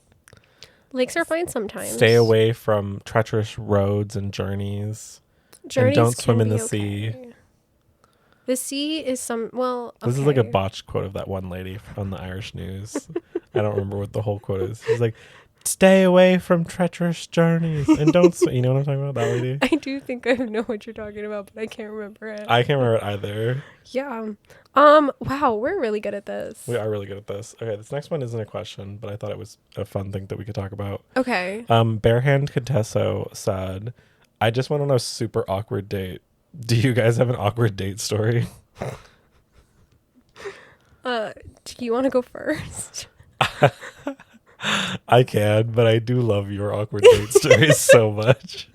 lakes are fine sometimes. Stay away from treacherous roads and journeys. And don't swim in the sea. The sea is This is like a botched quote of that one lady on the Irish news. I don't remember what the whole quote is. She's like, stay away from treacherous journeys and don't you know what I'm talking about, that lady? I do think I know what you're talking about, but I can't remember it. I can't remember it either. Yeah. Wow, we're really good at this. We are really good at this. Okay, this next one isn't a question, but I thought it was a fun thing that we could talk about. Okay. Barehand Contesso said, I just went on a super awkward date. Do you guys have an awkward date story? Do you want to go first? I can, but I do love your awkward date stories so much.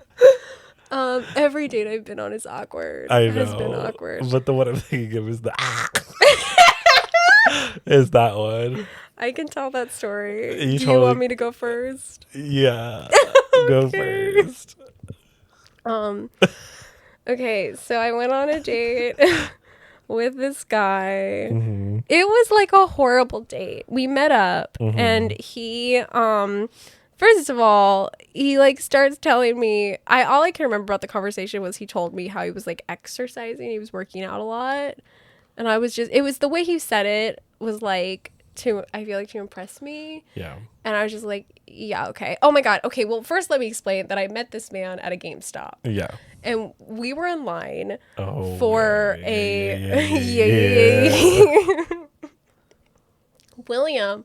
Every date I've been on is awkward. I know. Has been awkward. But the one I'm thinking of is is that one. I can tell that story. Do you want me to go first? Yeah. Go first. Okay, so I went on a date with this guy. Mm-hmm. It was like a horrible date. We met up and he first of all, he like starts telling me, all I can remember about the conversation was he told me how he was like exercising, he was working out a lot. And I was just, it was the way he said it was like I feel like to impress me. Yeah. And I was just like, yeah, okay. Oh my God. Okay, well, first let me explain that I met this man at a GameStop. Yeah. And we were in line William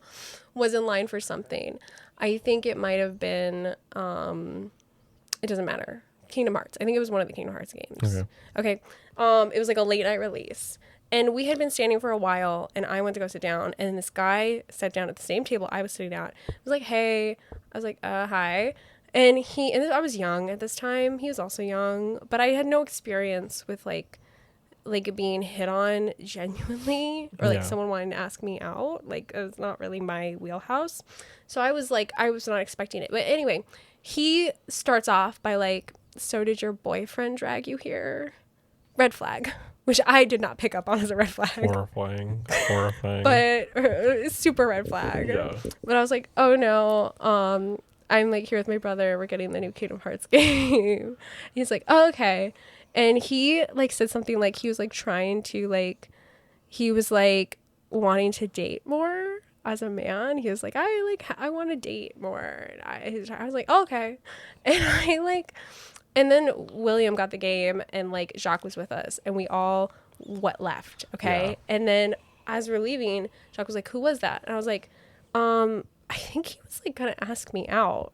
was in line for something. I think it might have been, it doesn't matter. Kingdom Hearts. I think it was one of the Kingdom Hearts games. Okay. It was like a late night release. And we had been standing for a while, and I went to go sit down, and this guy sat down at the same table I was sitting at. I was like, hey. I was like, hi. And I was young at this time. He was also young, but I had no experience with like being hit on genuinely, or like someone wanting to ask me out. Like, it was not really my wheelhouse. So I was not expecting it. But anyway, he starts off by like, so did your boyfriend drag you here? Red flag. Which I did not pick up on as a red flag. Horrifying. But super red flag. Yeah. But I was like, oh no, I'm like here with my brother. We're getting the new Kingdom Hearts game. He's like, oh, okay. And he like said something like he was like trying to like, he was like wanting to date more as a man. He was like, I want to date more. And I was like, oh, okay. And and then William got the game and like Jacques was with us and we all left. Okay. Yeah. And then as we're leaving, Jacques was like, who was that? And I was like, I think he was like going to ask me out.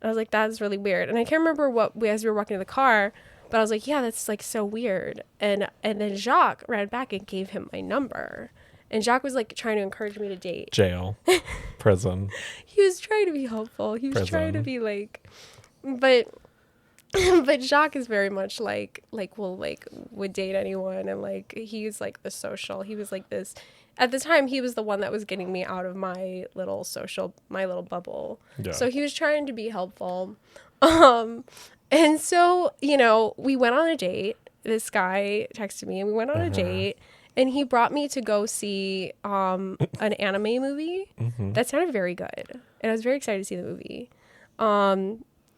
And I was like, that's really weird. And I can't remember as we were walking to the car, but I was like, yeah, that's like so weird. And then Jacques ran back and gave him my number. And Jacques was like trying to encourage me to date. Jail. Prison. He was trying to be helpful. He was trying to be like, but Jacques is very much like would date anyone, and like he's like the social. He was like this at the time. He was the one that was getting me out of my little bubble. Yeah. So he was trying to be helpful. And so we went on a date. This guy texted me, and we went on a date. And he brought me to go see an anime movie that sounded very good, and I was very excited to see the movie.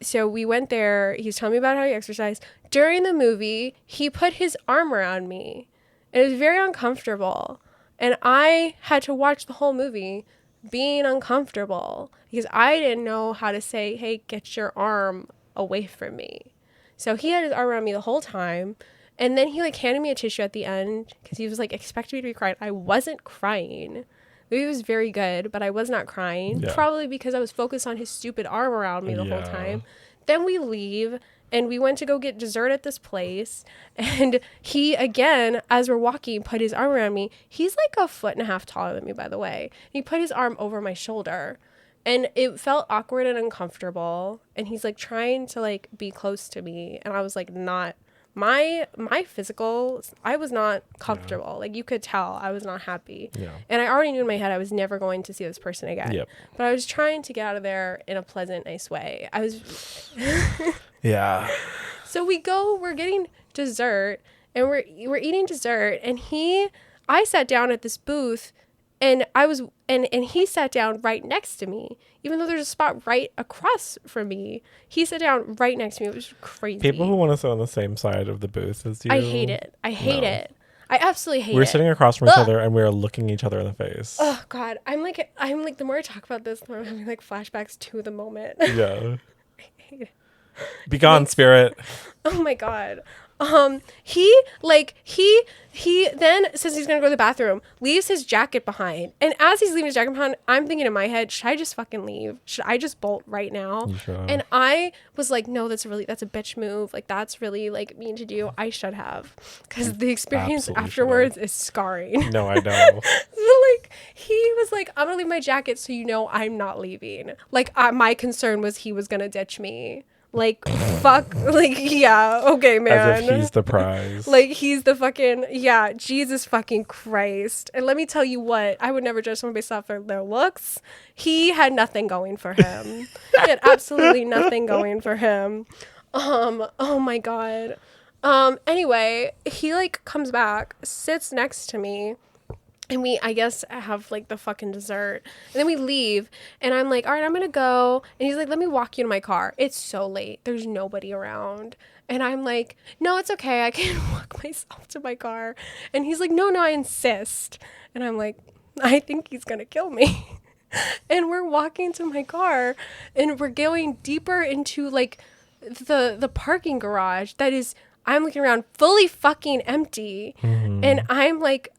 So we went there. He was telling me about how he exercised. During the movie, he put his arm around me. It was very uncomfortable. And I had to watch the whole movie being uncomfortable because I didn't know how to say, hey, get your arm away from me. So he had his arm around me the whole time. And then he like handed me a tissue at the end because he was like expecting me to be crying. I wasn't crying. The movie was very good, but I was not crying. Yeah. Probably because I was focused on his stupid arm around me the whole time. Then we leave, and we went to go get dessert at this place. And he, again, as we're walking, put his arm around me. He's like 1.5 feet taller than me, by the way. He put his arm over my shoulder. And it felt awkward and uncomfortable. And he's like trying to like be close to me. And I was like not... My physical, I was not comfortable. Yeah. Like you could tell I was not happy. Yeah. And I already knew in my head I was never going to see this person again. Yep. But I was trying to get out of there in a pleasant, nice way. I was Yeah. So we're getting dessert and we're eating dessert, and I sat down at this booth, and he sat down right next to me, even though there's a spot right across from me. He sat down right next to me. It was crazy. People who want to sit on the same side of the booth as you. I hate it. I hate it. I absolutely hate it. We're sitting across from each other and we're looking each other in the face. Oh God, I'm like the more I talk about this, the more I'm having like flashbacks to the moment. Yeah. Be gone, spirit. Oh my God. He then says he's gonna go to the bathroom, leaves his jacket behind, and as he's leaving his jacket behind, I'm thinking in my head, should I just fucking leave? Should I just bolt right now? And I was like, no, that's a bitch move. Like that's really like mean to do. I should have, because the experience afterwards is scarring. No, I know. So like he was like, I'm gonna leave my jacket so you know I'm not leaving. Like my concern was he was gonna ditch me. Like, fuck, like, yeah, okay, man. As if he's the prize. Like, he's the fucking, yeah, Jesus fucking Christ. And let me tell you what, I would never judge someone based off their looks. He had nothing going for him. He had absolutely nothing going for him. Oh my God. Anyway, he, like, comes back, sits next to me. And we, I guess, have, like, the fucking dessert. And then we leave. And I'm like, all right, I'm going to go. And he's like, let me walk you to my car. It's so late. There's nobody around. And I'm like, no, it's okay. I can walk myself to my car. And he's like, no, I insist. And I'm like, I think he's going to kill me. And we're walking to my car. And we're going deeper into, like, the parking garage that is, I'm looking around, fully fucking empty. Mm-hmm. And I'm like,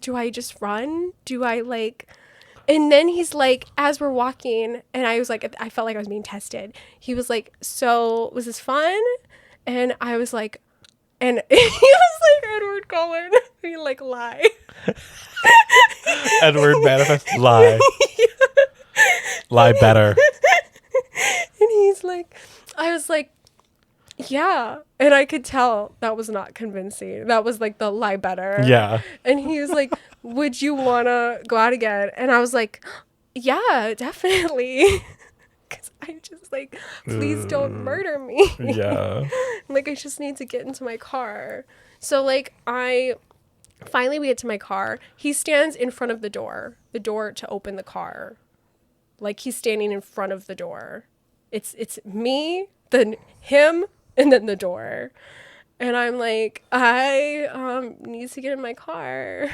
do I just run? Do I like, and then he's like, as we're walking, and I was like, I felt like I was being tested. He was like, so was this fun? And I was like, and he was like, Edward Cullen, he like, lie. Edward manifest, lie. Lie better. And he's like, I was like, yeah. And I could tell that was not convincing. That was like the lie better. Yeah. And he was like, would you want to go out again? And I was like, yeah, definitely. Because I'm just like, please don't murder me. Yeah. Like, I just need to get into my car. So like, finally we get to my car. He stands in front of the door to open the car. Like he's standing in front of the door. It's me, then him, and then the door. And I'm like, I need to get in my car.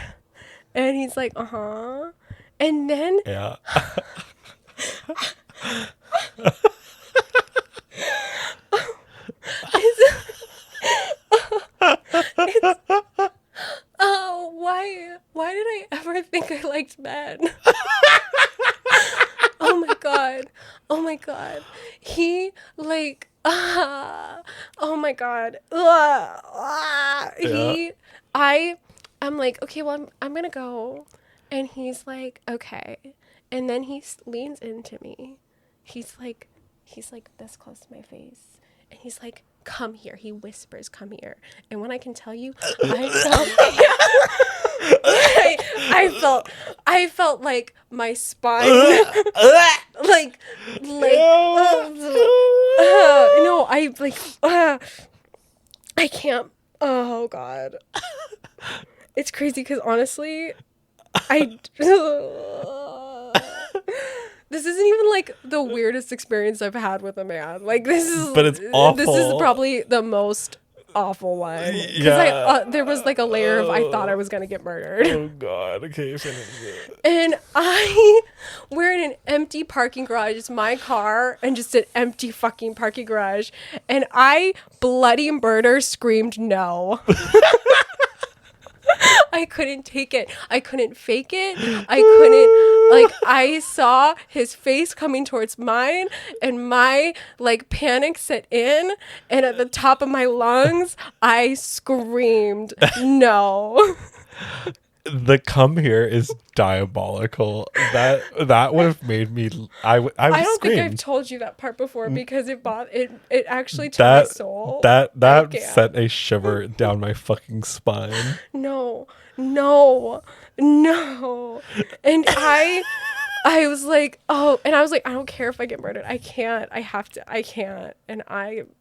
And he's like, uh-huh. And then yeah. Why did I ever think I liked men? Oh my God. He like, oh my God. I'm like, okay, well, I'm gonna go. And he's like, okay. And then he leans into me. He's like this close to my face. And he's like, come here. He whispers, come here. And when I can tell you, I felt like my spine, no, I can't. Oh God, it's crazy because honestly, this isn't even like the weirdest experience I've had with a man. Like but it's awful. This is probably the most awful one. Because there was like a layer of I thought I was gonna get murdered. Oh God. Okay, finish it. And we're in an empty parking garage. It's my car and just an empty fucking parking garage. And I bloody murder screamed no. I couldn't take it. I couldn't fake it. I saw his face coming towards mine and my panic set in, and at the top of my lungs, I screamed no. The come here is diabolical. That would have made me. I don't think I've told you that part before because it actually took my soul. That sent a shiver down my fucking spine. No. And I was like, oh, and I was like, I don't care if I get murdered. I can't. I can't. And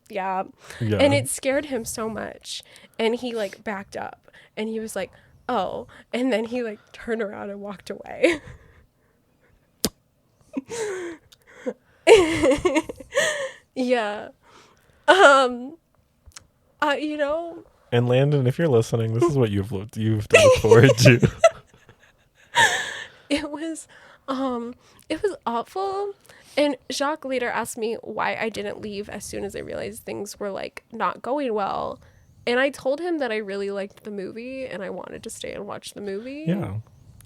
yeah. And it scared him so much. And he backed up and he was like, oh, and then he turned around and walked away. Yeah. And Landon, if you're listening, this is what you've to look forward to. It was awful. And Jacques later asked me why I didn't leave as soon as I realized things were like not going well. And I told him that I really liked the movie and I wanted to stay and watch the movie. Yeah.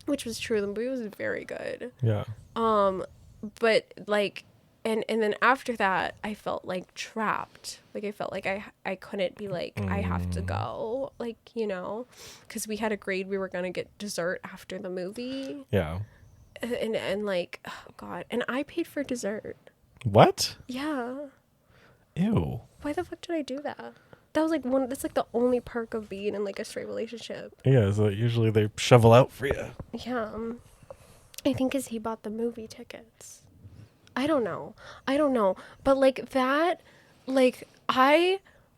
Which was true. The movie was very good. Yeah. But like, and then after that, I felt like trapped. Like I felt like I couldn't be like, I have to go. Like, you know, because we had agreed we were going to get dessert after the movie. Yeah. And like, oh God. And I paid for dessert. What? Yeah. Ew. Why the fuck did I do that? That was like that's like the only perk of being in like a straight relationship. Yeah, so usually they shovel out for you. Yeah. I think because he bought the movie tickets. I don't know. But like that, like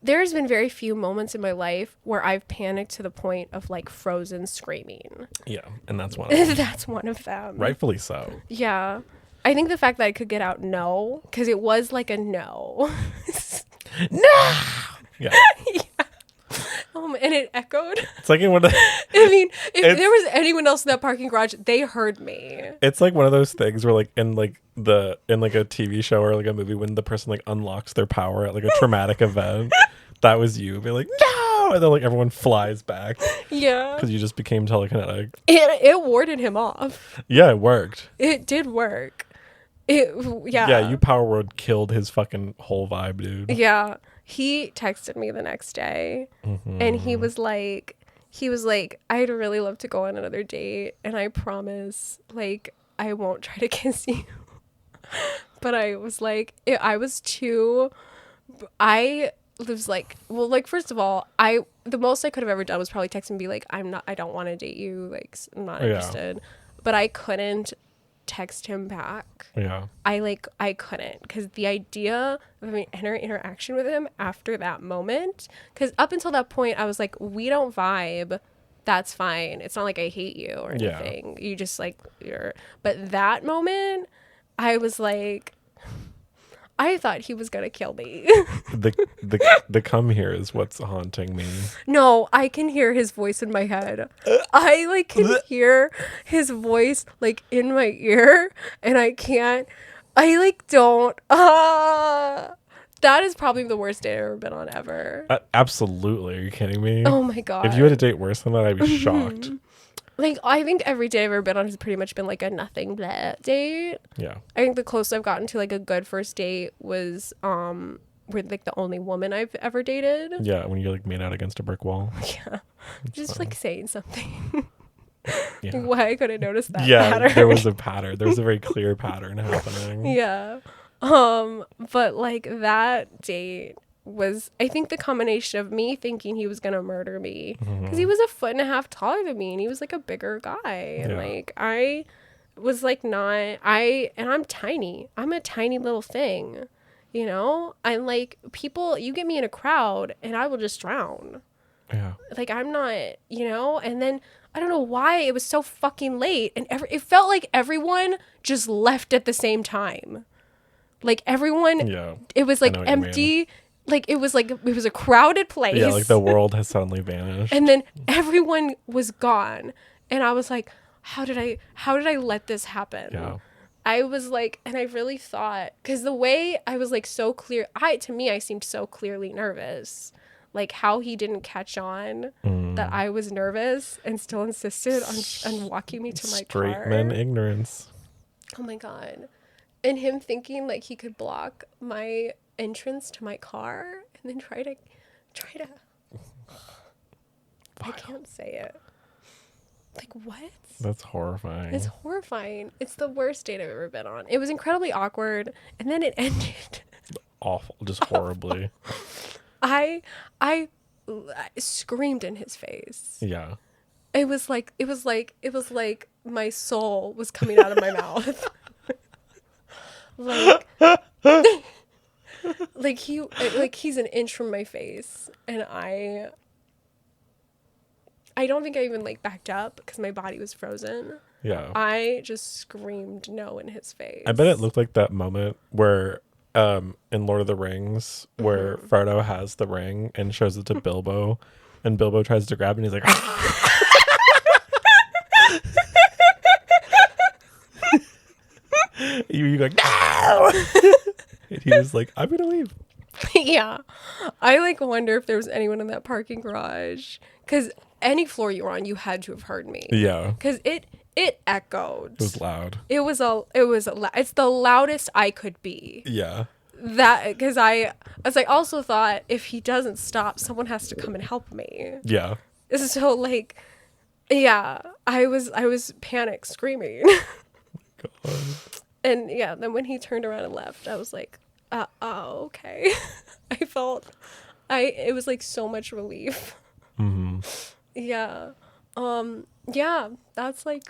there's been very few moments in my life where I've panicked to the point of like frozen screaming. Yeah, and that's one of them. That's one of them. Rightfully so. Yeah. I think the fact that I could get out no, because it was like a no. No! Yeah. Yeah. And it echoed. It's like in one of the, I mean, if there was anyone else in that parking garage, they heard me. It's like one of those things where like in like a TV show or like a movie when the person like unlocks their power at like a traumatic event. That was you. Be like, no! And then like everyone flies back. Yeah. Because you just became telekinetic. It warded him off. Yeah, it worked. It did work. Yeah, you power word killed his fucking whole vibe, dude. Yeah. He texted me the next day and he was like, I'd really love to go on another date and I promise, like, I won't try to kiss you. But I was like, I was like, well, like, first of all, the most I could have ever done was probably text and be like, I don't want to date you. Like, I'm not interested. But I couldn't text him back. Yeah. I couldn't, because the idea of an interaction with him after that moment, because up until that point I was like, we don't vibe, that's fine, it's not like I hate you or anything. You just like but that moment I was like, I thought he was gonna kill me. the come here is what's haunting me. No, I can hear his voice in my head. I like can hear his voice like in my ear, and I don't. That is probably the worst date I've ever been on ever. Absolutely. Are you kidding me? Oh my God. If you had a date worse than that, I'd be shocked. Like, I think every date I've ever been on has pretty much been like a nothing blah date. Yeah. I think the closest I've gotten to like a good first date was with like the only woman I've ever dated. Yeah, when you're like made out against a brick wall. Yeah. Just fun. Like saying something. Yeah. Why I couldn't notice that pattern. There was a pattern. There was a very clear pattern happening. Yeah. But like that date was, I think, the combination of me thinking he was gonna murder me because he was 1.5 feet taller than me and he was like a bigger guy, and like I was like and I'm tiny. I'm a tiny little thing, you know. I'm like, people, you get me in a crowd and I will just drown. Yeah. Like, I'm not, you know. And then I don't know why it was so fucking late, and it felt like everyone just left at the same time. Like everyone, it was like empty. Like it was a crowded place. Yeah, like the world has suddenly vanished. And then everyone was gone. And I was like, how did I let this happen? Yeah. I was like, and I really thought, because the way I was like so clear, to me, I seemed so clearly nervous. Like how he didn't catch on that I was nervous and still insisted on walking me to my car. Straight men ignorance. Oh my God. And him thinking like he could block my entrance to my car and then try to I can't say it. Like, what? That's horrifying. It's horrifying. It's the worst date I've ever been on. It was incredibly awkward, and then it ended awful, just horribly. I screamed in his face. Yeah. It was like my soul was coming out of my mouth. He's an inch from my face, and I don't think I even like backed up because my body was frozen. Yeah. I just screamed no in his face. I bet it looked like that moment where in Lord of the Rings where Frodo has the ring and shows it to Bilbo, and Bilbo tries to grab it, and he's like, you go, no! And he was like, I'm gonna leave. Yeah. I like wonder if there was anyone in that parking garage, because any floor you were on, you had to have heard me. Yeah. Because it echoed. It was loud. It's the loudest I could be. Yeah. That, because I was like, also thought if he doesn't stop, someone has to come and help me. Yeah. So like, yeah, I was panic screaming. God. And yeah, then when he turned around and left, I was like, oh, okay. It was like so much relief. Mm-hmm. Yeah. Yeah, that's like,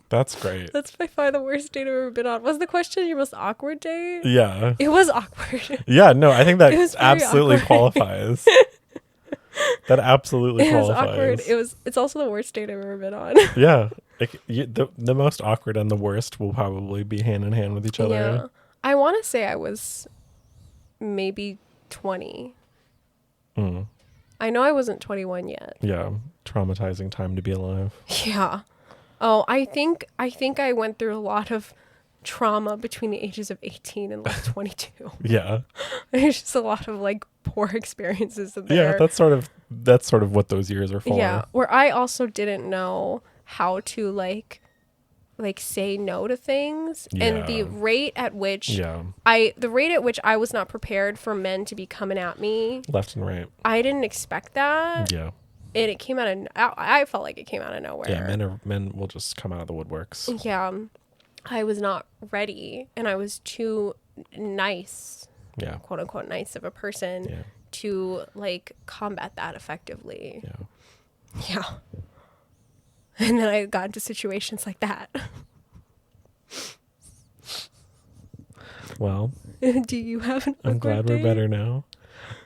that's great. that's by far the worst date I've ever been on. Was the question your most awkward date? Yeah. It was awkward. Yeah, no, I think that absolutely awkward. qualifies. That absolutely qualifies. It was awkward. It's also the worst date I've ever been on. Yeah. Like, the most awkward and the worst will probably be hand in hand with each other. Yeah. I want to say I was maybe 20. Mm. I know I wasn't 21 yet. Yeah. Traumatizing time to be alive. Yeah. Oh, I think I went through a lot of trauma between the ages of 18 and like 22. Yeah. There's just a lot of like poor experiences in there. Yeah, that's sort of what those years are for. Yeah, where I also didn't know how to like say no to things, and the rate at which I was not prepared for men to be coming at me left and right. I didn't expect that. Yeah. And it came out of I felt like it came out of nowhere. Yeah, men will just come out of the woodworks. Yeah. I was not ready, and I was too nice. Yeah. Quote unquote nice of a person to like combat that effectively. Yeah. Yeah. And then I got into situations like that. Well, do you have an awkward I'm glad day? we're better now.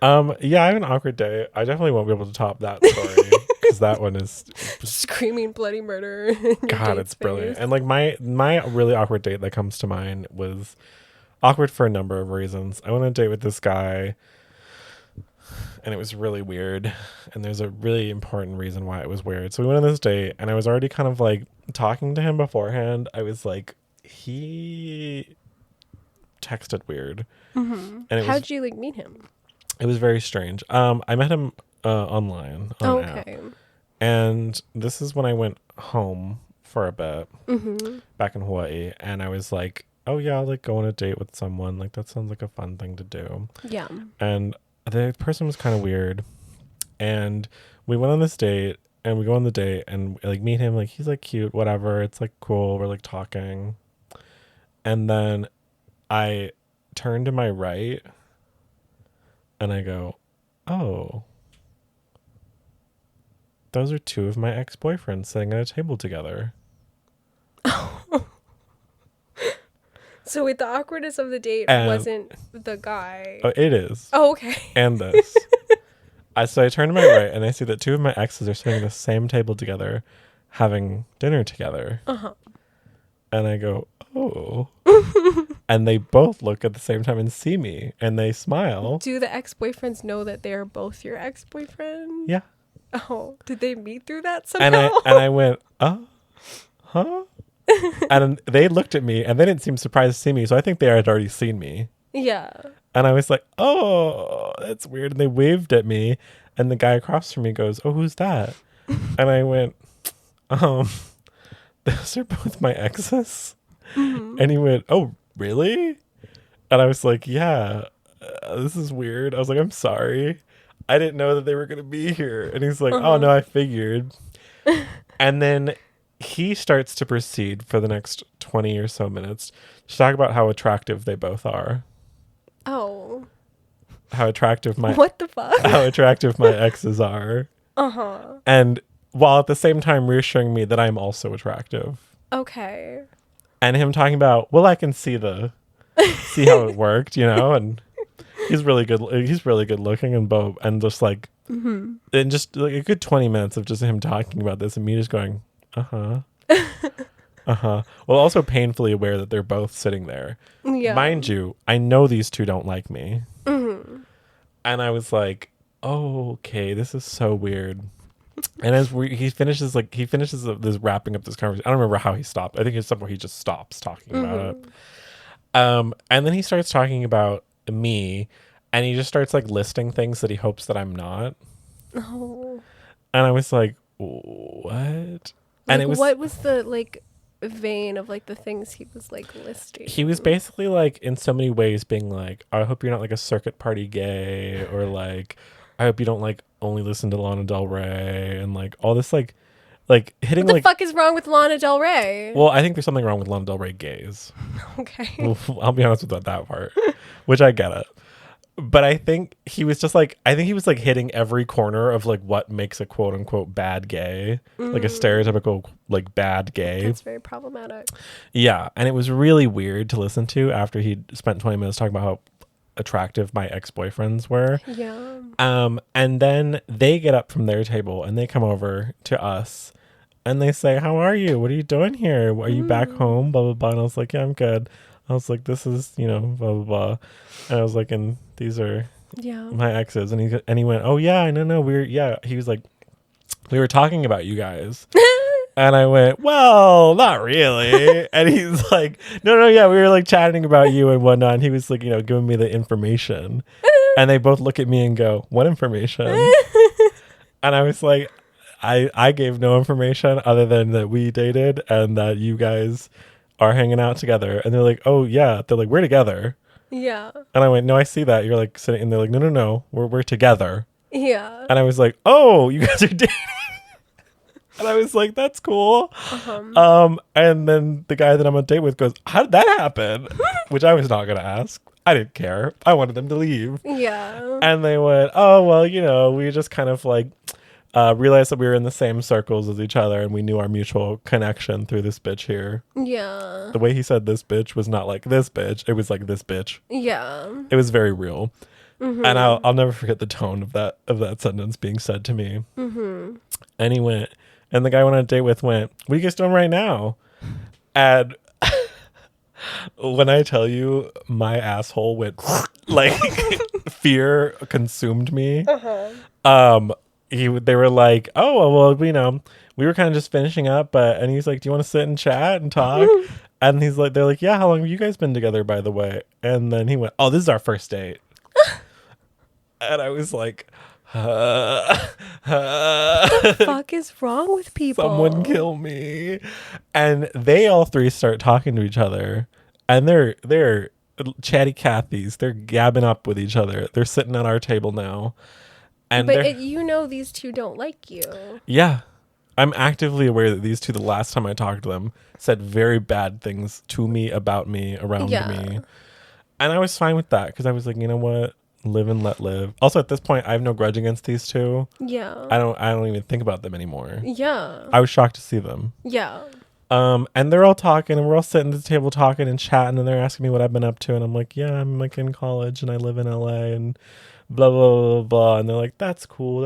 Yeah, I have an awkward day. I definitely won't be able to top that story because that one is screaming bloody murder. In God, it's brilliant. And like my really awkward date that comes to mind was awkward for a number of reasons. I went on a date with this guy, and it was really weird. And there's a really important reason why it was weird. So we went on this date, and I was already kind of like talking to him beforehand. I was like, he texted weird. Mm-hmm. And how'd you like meet him? It was very strange. I met him online on app. And this is when I went home for a bit back in Hawaii, and I was like, oh yeah, I'll like go on a date with someone. Like that sounds like a fun thing to do. Yeah. And the person was kind of weird, and we went on this date, and we go on the date, and like meet him. Like he's like cute, whatever. It's like cool. We're like talking, and then I turn to my right, and I go, oh, those are two of my ex-boyfriends sitting at a table together. So wait, the awkwardness of the date wasn't the guy. Oh, it is. Oh, okay. And this. So I turn to my right, and I see that two of my exes are sitting at the same table together, having dinner together. Uh-huh. And I go, oh. And they both look at the same time and see me, and they smile. Do the ex-boyfriends know that they are both your ex-boyfriend? Yeah. Oh, did they meet through that somehow? And I went, oh, huh? And they looked at me, and they didn't seem surprised to see me, so I think they had already seen me. Yeah. And I was like, oh, that's weird. And they waved at me, and the guy across from me goes, oh, who's that? And I went, those are both my exes. Mm-hmm. And he went, oh, really? And I was like, yeah, this is weird. I was like, I'm sorry. I didn't know that they were going to be here. And he's like, oh, no, I figured. And then he starts to proceed for the next 20 or so minutes to talk about how attractive they both are. Oh. How attractive what the fuck? How attractive my exes are. Uh-huh. And while at the same time reassuring me that I'm also attractive. Okay. And him talking about, well, I can see how it worked, you know, and he's really good looking and just like and just like a good 20 minutes of just him talking about this and me just going, uh-huh. Uh-huh. Well, also painfully aware that they're both sitting there. Yeah. Mind you, I know these two don't like me. Mm-hmm. And I was like, okay, this is so weird. And he finishes this wrapping up this conversation. I don't remember how he stopped. I think it's somewhere he just stops talking about it. And then he starts talking about me, and he just starts like listing things that he hopes that I'm not. Oh. And I was like, what? Like, and it was, what was the like vein of like the things he was like listing? He was basically like in so many ways being like, I hope you're not like a circuit party gay, or like, I hope you don't like only listen to Lana Del Rey, and like all this like hitting what the like fuck is wrong with Lana Del Rey? Well, I think there's something wrong with Lana Del Rey gays. Okay. I'll be honest with that part, which I get it. But I think he was just like, hitting every corner of like what makes a quote unquote bad gay, like a stereotypical like bad gay. That's very problematic. Yeah. And it was really weird to listen to after he spent 20 minutes talking about how attractive my ex-boyfriends were. Yeah. And then they get up from their table and they come over to us and they say, how are you? What are you doing here? Are you back home? Blah, blah, blah. And I was like, yeah, I'm good. I was like, this is, blah, blah, blah. And I was like, and these are my exes. And he went, oh yeah, no. He was like, we were talking about you guys. And I went, well, not really. And he's like, no, yeah, we were like chatting about you and whatnot. And he was like, giving me the information. And they both look at me and go, what information? And I was like, I gave no information other than that we dated and that you guys are hanging out together. And they're like, oh yeah. They're like, we're together. Yeah. And I went, no, I see that. You're like sitting, and they're like, no, we're together. Yeah. And I was like, oh, you guys are dating. And I was like, that's cool. And then the guy that I'm on a date with goes, how did that happen? Which I was not going to ask. I didn't care. I wanted them to leave. Yeah. And they went, oh, well, we just kind of like realized that we were in the same circles as each other and we knew our mutual connection through this bitch here. Yeah. The way he said this bitch was not like this bitch. It was like this bitch. Yeah. It was very real. And I'll never forget the tone of that sentence being said to me. And he went, and the guy I went on a date with went, what are you guys doing right now? And when I tell you my asshole went like fear consumed me. They were like, oh, well, we were kind of just finishing up, and he's like, do you want to sit and chat and talk? And he's like, they're like, yeah, how long have you guys been together, by the way? And then he went, oh, this is our first date. And I was like, what the fuck is wrong with people? Someone kill me. And they all three start talking to each other, and they're chatty Cathys. They're gabbing up with each other. They're sitting at our table now. And these two don't like you. Yeah. I'm actively aware that these two, the last time I talked to them, said very bad things to me, about me, around me. And I was fine with that because I was like, you know what? Live and let live. Also, at this point, I have no grudge against these two. Yeah. I don't even think about them anymore. Yeah. I was shocked to see them. Yeah. And they're all talking, and we're all sitting at the table talking and chatting, and they're asking me what I've been up to, and I'm like, yeah, I'm like in college, and I live in LA, and blah blah blah blah. And they're like, that's cool.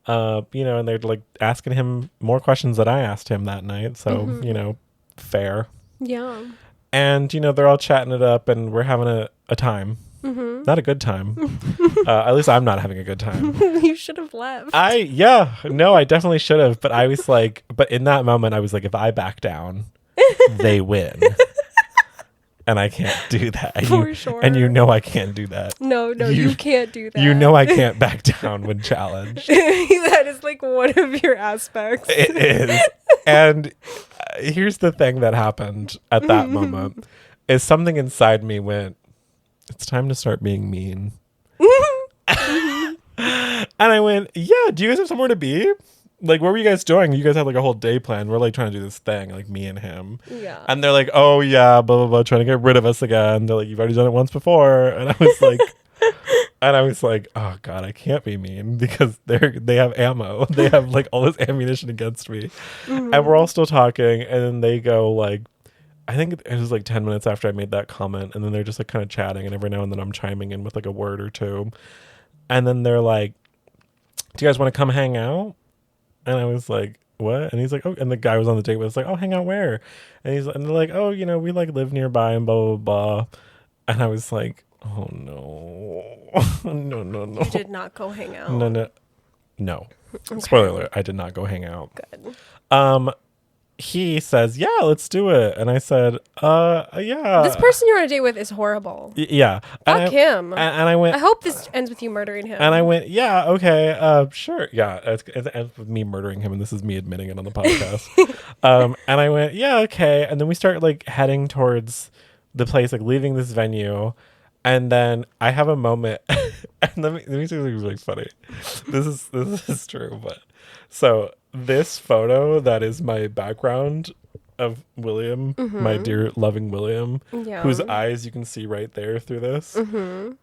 And they're like asking him more questions that I asked him that night. So fair. Yeah. And they're all chatting it up, and we're having a time. Not a good time. At least I'm not having a good time. You should have left. I definitely should have. But I was like, but in that moment, I was like, if I back down, they win. And I can't do that. For sure. And I can't do that. No, you can't do that. I can't back down when challenged. That is like one of your aspects. It is. And here's the thing that happened at that moment is something inside me went, it's time to start being mean. And I went, yeah, do you guys have somewhere to be? Like, what were you guys doing? You guys had like a whole day planned. We're like trying to do this thing, like me and him. Yeah. And they're like, oh yeah, blah, blah, blah, trying to get rid of us again. They're like, you've already done it once before. And I was like, oh God, I can't be mean because they have ammo. They have like all this ammunition against me. And we're all still talking. And then they go like, I think it was like 10 minutes after I made that comment, and then they're just like kind of chatting, and every now and then I'm chiming in with like a word or two. And then they're like, do you guys want to come hang out? And I was like, what? And he's like, oh, and the guy was on the date with us like, oh, hang out where? And they're like, oh, we like live nearby and blah, blah, blah. And I was like, Oh no. No. You did not go hang out. No. Okay. Spoiler alert, I did not go hang out. Good. He says, yeah, let's do it. And I said, yeah. This person you're on a date with is horrible. Yeah. Fuck him. And I went, I hope this ends with you murdering him. and I went, yeah, okay, sure. Yeah. It ends with me murdering him, and this is me admitting it on the podcast. And I went, yeah, okay. And then we start like heading towards the place, like leaving this venue. And then I have a moment, and let me say something really funny. This is true, but so this photo that is my background of William, my dear loving William, whose eyes you can see right there through this.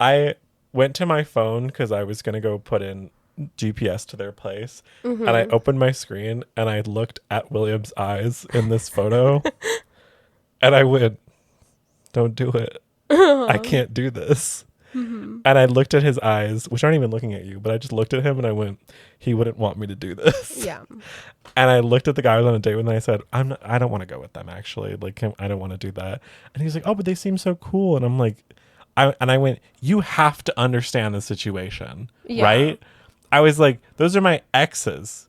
I went to my phone because I was gonna go put in GPS to their place, and I opened my screen and I looked at William's eyes in this photo, and I went, "Don't do it. I can't do this." And I looked at his eyes, which aren't even looking at you, but I just looked at him and I went, he wouldn't want me to do this. Yeah. And I looked at the guy I was on a date with, and I said, I don't want to go with them, actually. Like, I don't want to do that. And he's like, oh, but they seem so cool. And I'm like, I went, you have to understand the situation, right? I was like, those are my exes.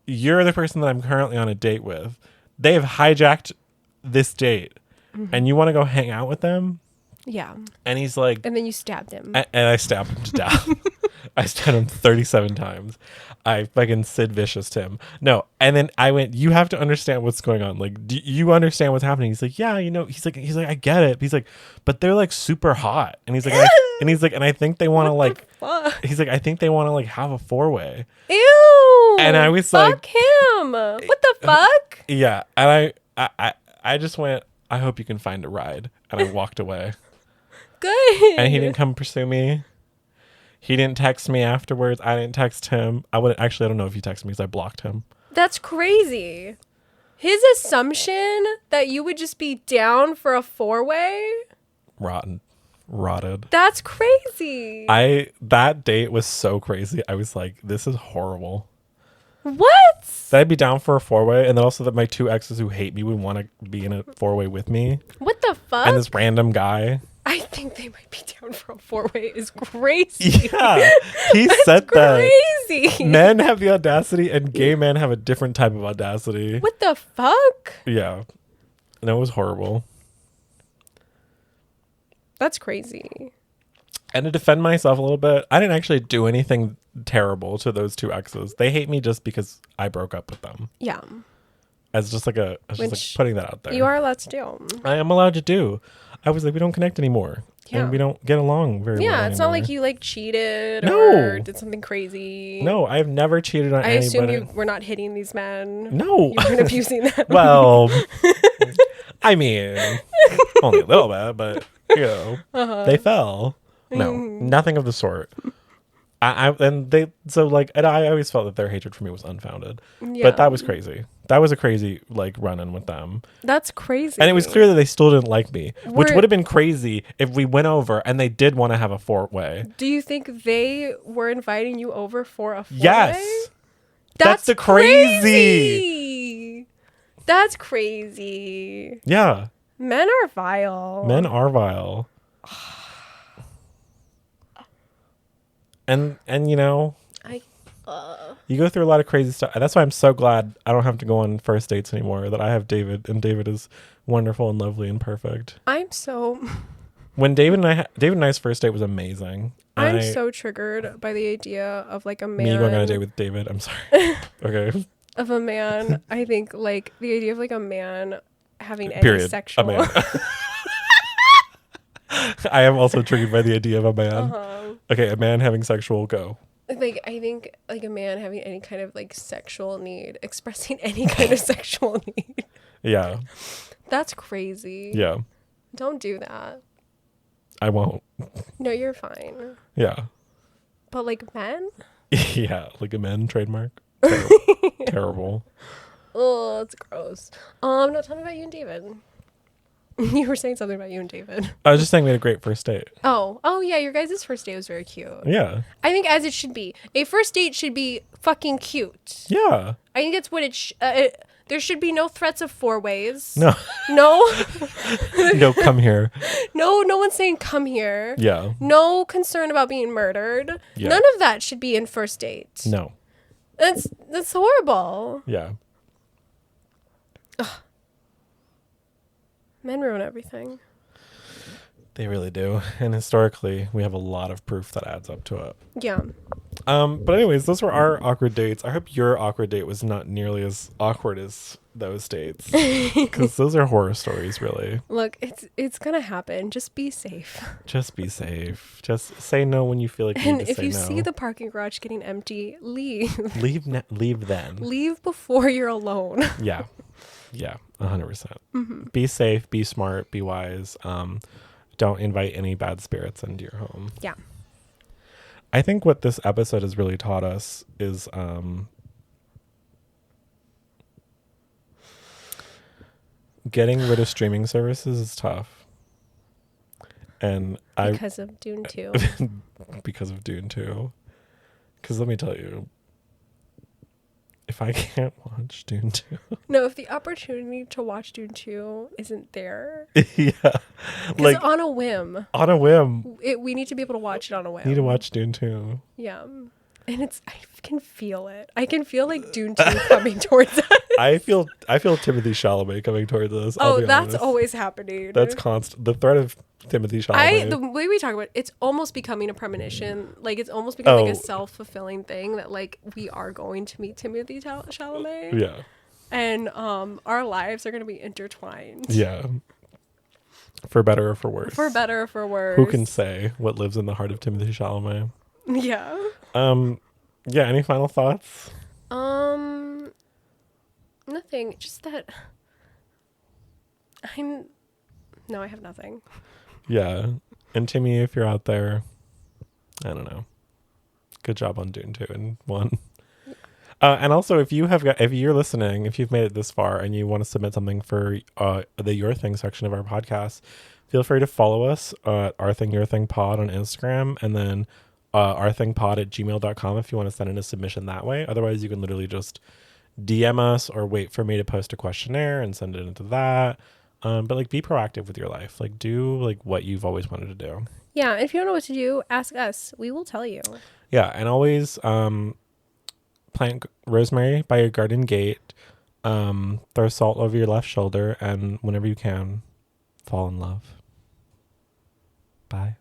You're the person that I'm currently on a date with. They have hijacked this date, and you want to go hang out with them? Yeah. And he's like... And then you stabbed him. And I stabbed him to death. I stabbed him 37 times. I fucking Sid Vicious him. No. And then I went, you have to understand what's going on. Like, do you understand what's happening? He's like, yeah, you know, he's like, I get it. He's like, but they're like super hot. And he's like, and I think they want to like, he's like, I think they want to like have a 4-way. Ew. And I was fuck like, him. What the fuck? Yeah. And I just went, I hope you can find a ride. And I walked away. Good. And he didn't come pursue me. He didn't text me afterwards. I didn't text him. I don't know if he texted me because I blocked him. That's crazy. His assumption that you would just be down for a 4-way? Rotted. That's crazy. That date was so crazy. I was like, this is horrible. What? That I'd be down for a 4-way, and then also that my 2 exes who hate me would want to be in a 4-way with me. What the fuck? And this random guy. I think they might be down for a 4-way is crazy. Yeah. He said crazy. That men have the audacity and gay men have a different type of audacity. What the fuck? Yeah. And it was horrible. That's crazy. And to defend myself a little bit, I didn't actually do anything terrible to those 2 exes. They hate me just because I broke up with them. Yeah. As just like putting that out there. You are allowed to do. I am allowed to do. I was like, we don't connect anymore. Yeah. And we don't get along very well. Yeah, it's anymore. not like you like cheated or did something crazy. No, I've never cheated on anybody. I assume you were not hitting these men. No. You weren't abusing them. Well, I mean, only a little bit, but, you know, they fell. No, nothing of the sort. I always felt that their hatred for me was unfounded. Yeah. But that was crazy. That was a crazy like run-in with them. That's crazy. And it was clear that they still didn't like me, which would have been crazy if we went over and they did want to have a 4-way. Do you think they were inviting you over for a 4-way? Yes. That's the crazy. That's crazy. Yeah. Men are vile. Men are vile. And you know, you go through a lot of crazy stuff. That's why I'm so glad I don't have to go on first dates anymore. That I have David, and David is wonderful and lovely and perfect. When David and I's first date was amazing. I'm so triggered by the idea of like a man. Me going on a date with David. I'm sorry. Okay. Of a man, I think like the idea of like a man having any sexual. A man. I am also triggered by the idea of a man. Okay, a man having sexual go. Like, I think, like, a man having any kind of, like, sexual need, expressing any kind of sexual need. Yeah. That's crazy. Yeah. Don't do that. I won't. No, you're fine. Yeah. But, like, men? Yeah, like a men trademark. Terrible. Oh, that's gross. No, tell me about you and David. You were saying something about you and David. I was just saying we had a great first date. Oh yeah, your guys' first date was very cute. Yeah. I think as it should be. A first date should be fucking cute. Yeah. I think that's what There should be no threats of 4-ways. No. No, come here. No one's saying come here. Yeah. No concern about being murdered. Yeah. None of that should be in first date. No. That's horrible. Yeah. Ugh. Men ruin everything. They really do. And historically, we have a lot of proof that adds up to it. Yeah. But anyways, those were our awkward dates. I hope your awkward date was not nearly as awkward as those dates. Because those are horror stories, really. Look, it's going to happen. Just be safe. Just be safe. Just say no when you feel like you need to say no. And if you see the parking garage getting empty, leave. Leave then. Leave before you're alone. Yeah. Yeah, 100%. Mm-hmm. Be safe, be smart, be wise. Don't invite any bad spirits into your home. Yeah. I think what this episode has really taught us is getting rid of streaming services is tough. And because of Dune 2. Because of Dune 2. Because let me tell you, if I can't watch Dune 2. No, if the opportunity to watch Dune 2 isn't there. Yeah. Like on a whim. On a whim. We need to be able to watch it on a whim. Need to watch Dune 2. Yeah. And I can feel it. I can feel like Dune 2 coming towards us. I feel Timothy Chalamet coming towards us. Oh, that's always happening. That's constant. The threat of Timothy Chalamet. The way we talk about it, it's almost becoming a premonition. Like it's almost becoming like a self-fulfilling thing that like we are going to meet Timothy Chalamet. Yeah. And our lives are going to be intertwined. Yeah. For better or for worse. For better or for worse. Who can say what lives in the heart of Timothy Chalamet? Yeah. Yeah, any final thoughts? Nothing. Just that No, I have nothing. Yeah. And Timmy, if you're out there, I don't know. Good job on Dune 2 and 1. And also, if you're listening, if you've made it this far and you want to submit something for the Your Thing section of our podcast, feel free to follow us at Our Thing Your Thing Pod on Instagram, and then ourthingpod@gmail.com if you want to send in a submission that way. Otherwise, you can literally just DM us or wait for me to post a questionnaire and send it into that. But like, be proactive with your life. Like, do like what you've always wanted to do. Yeah, if you don't know what to do, ask us. We will tell you. Yeah, and always plant rosemary by your garden gate. Throw salt over your left shoulder, and whenever you can, fall in love. Bye.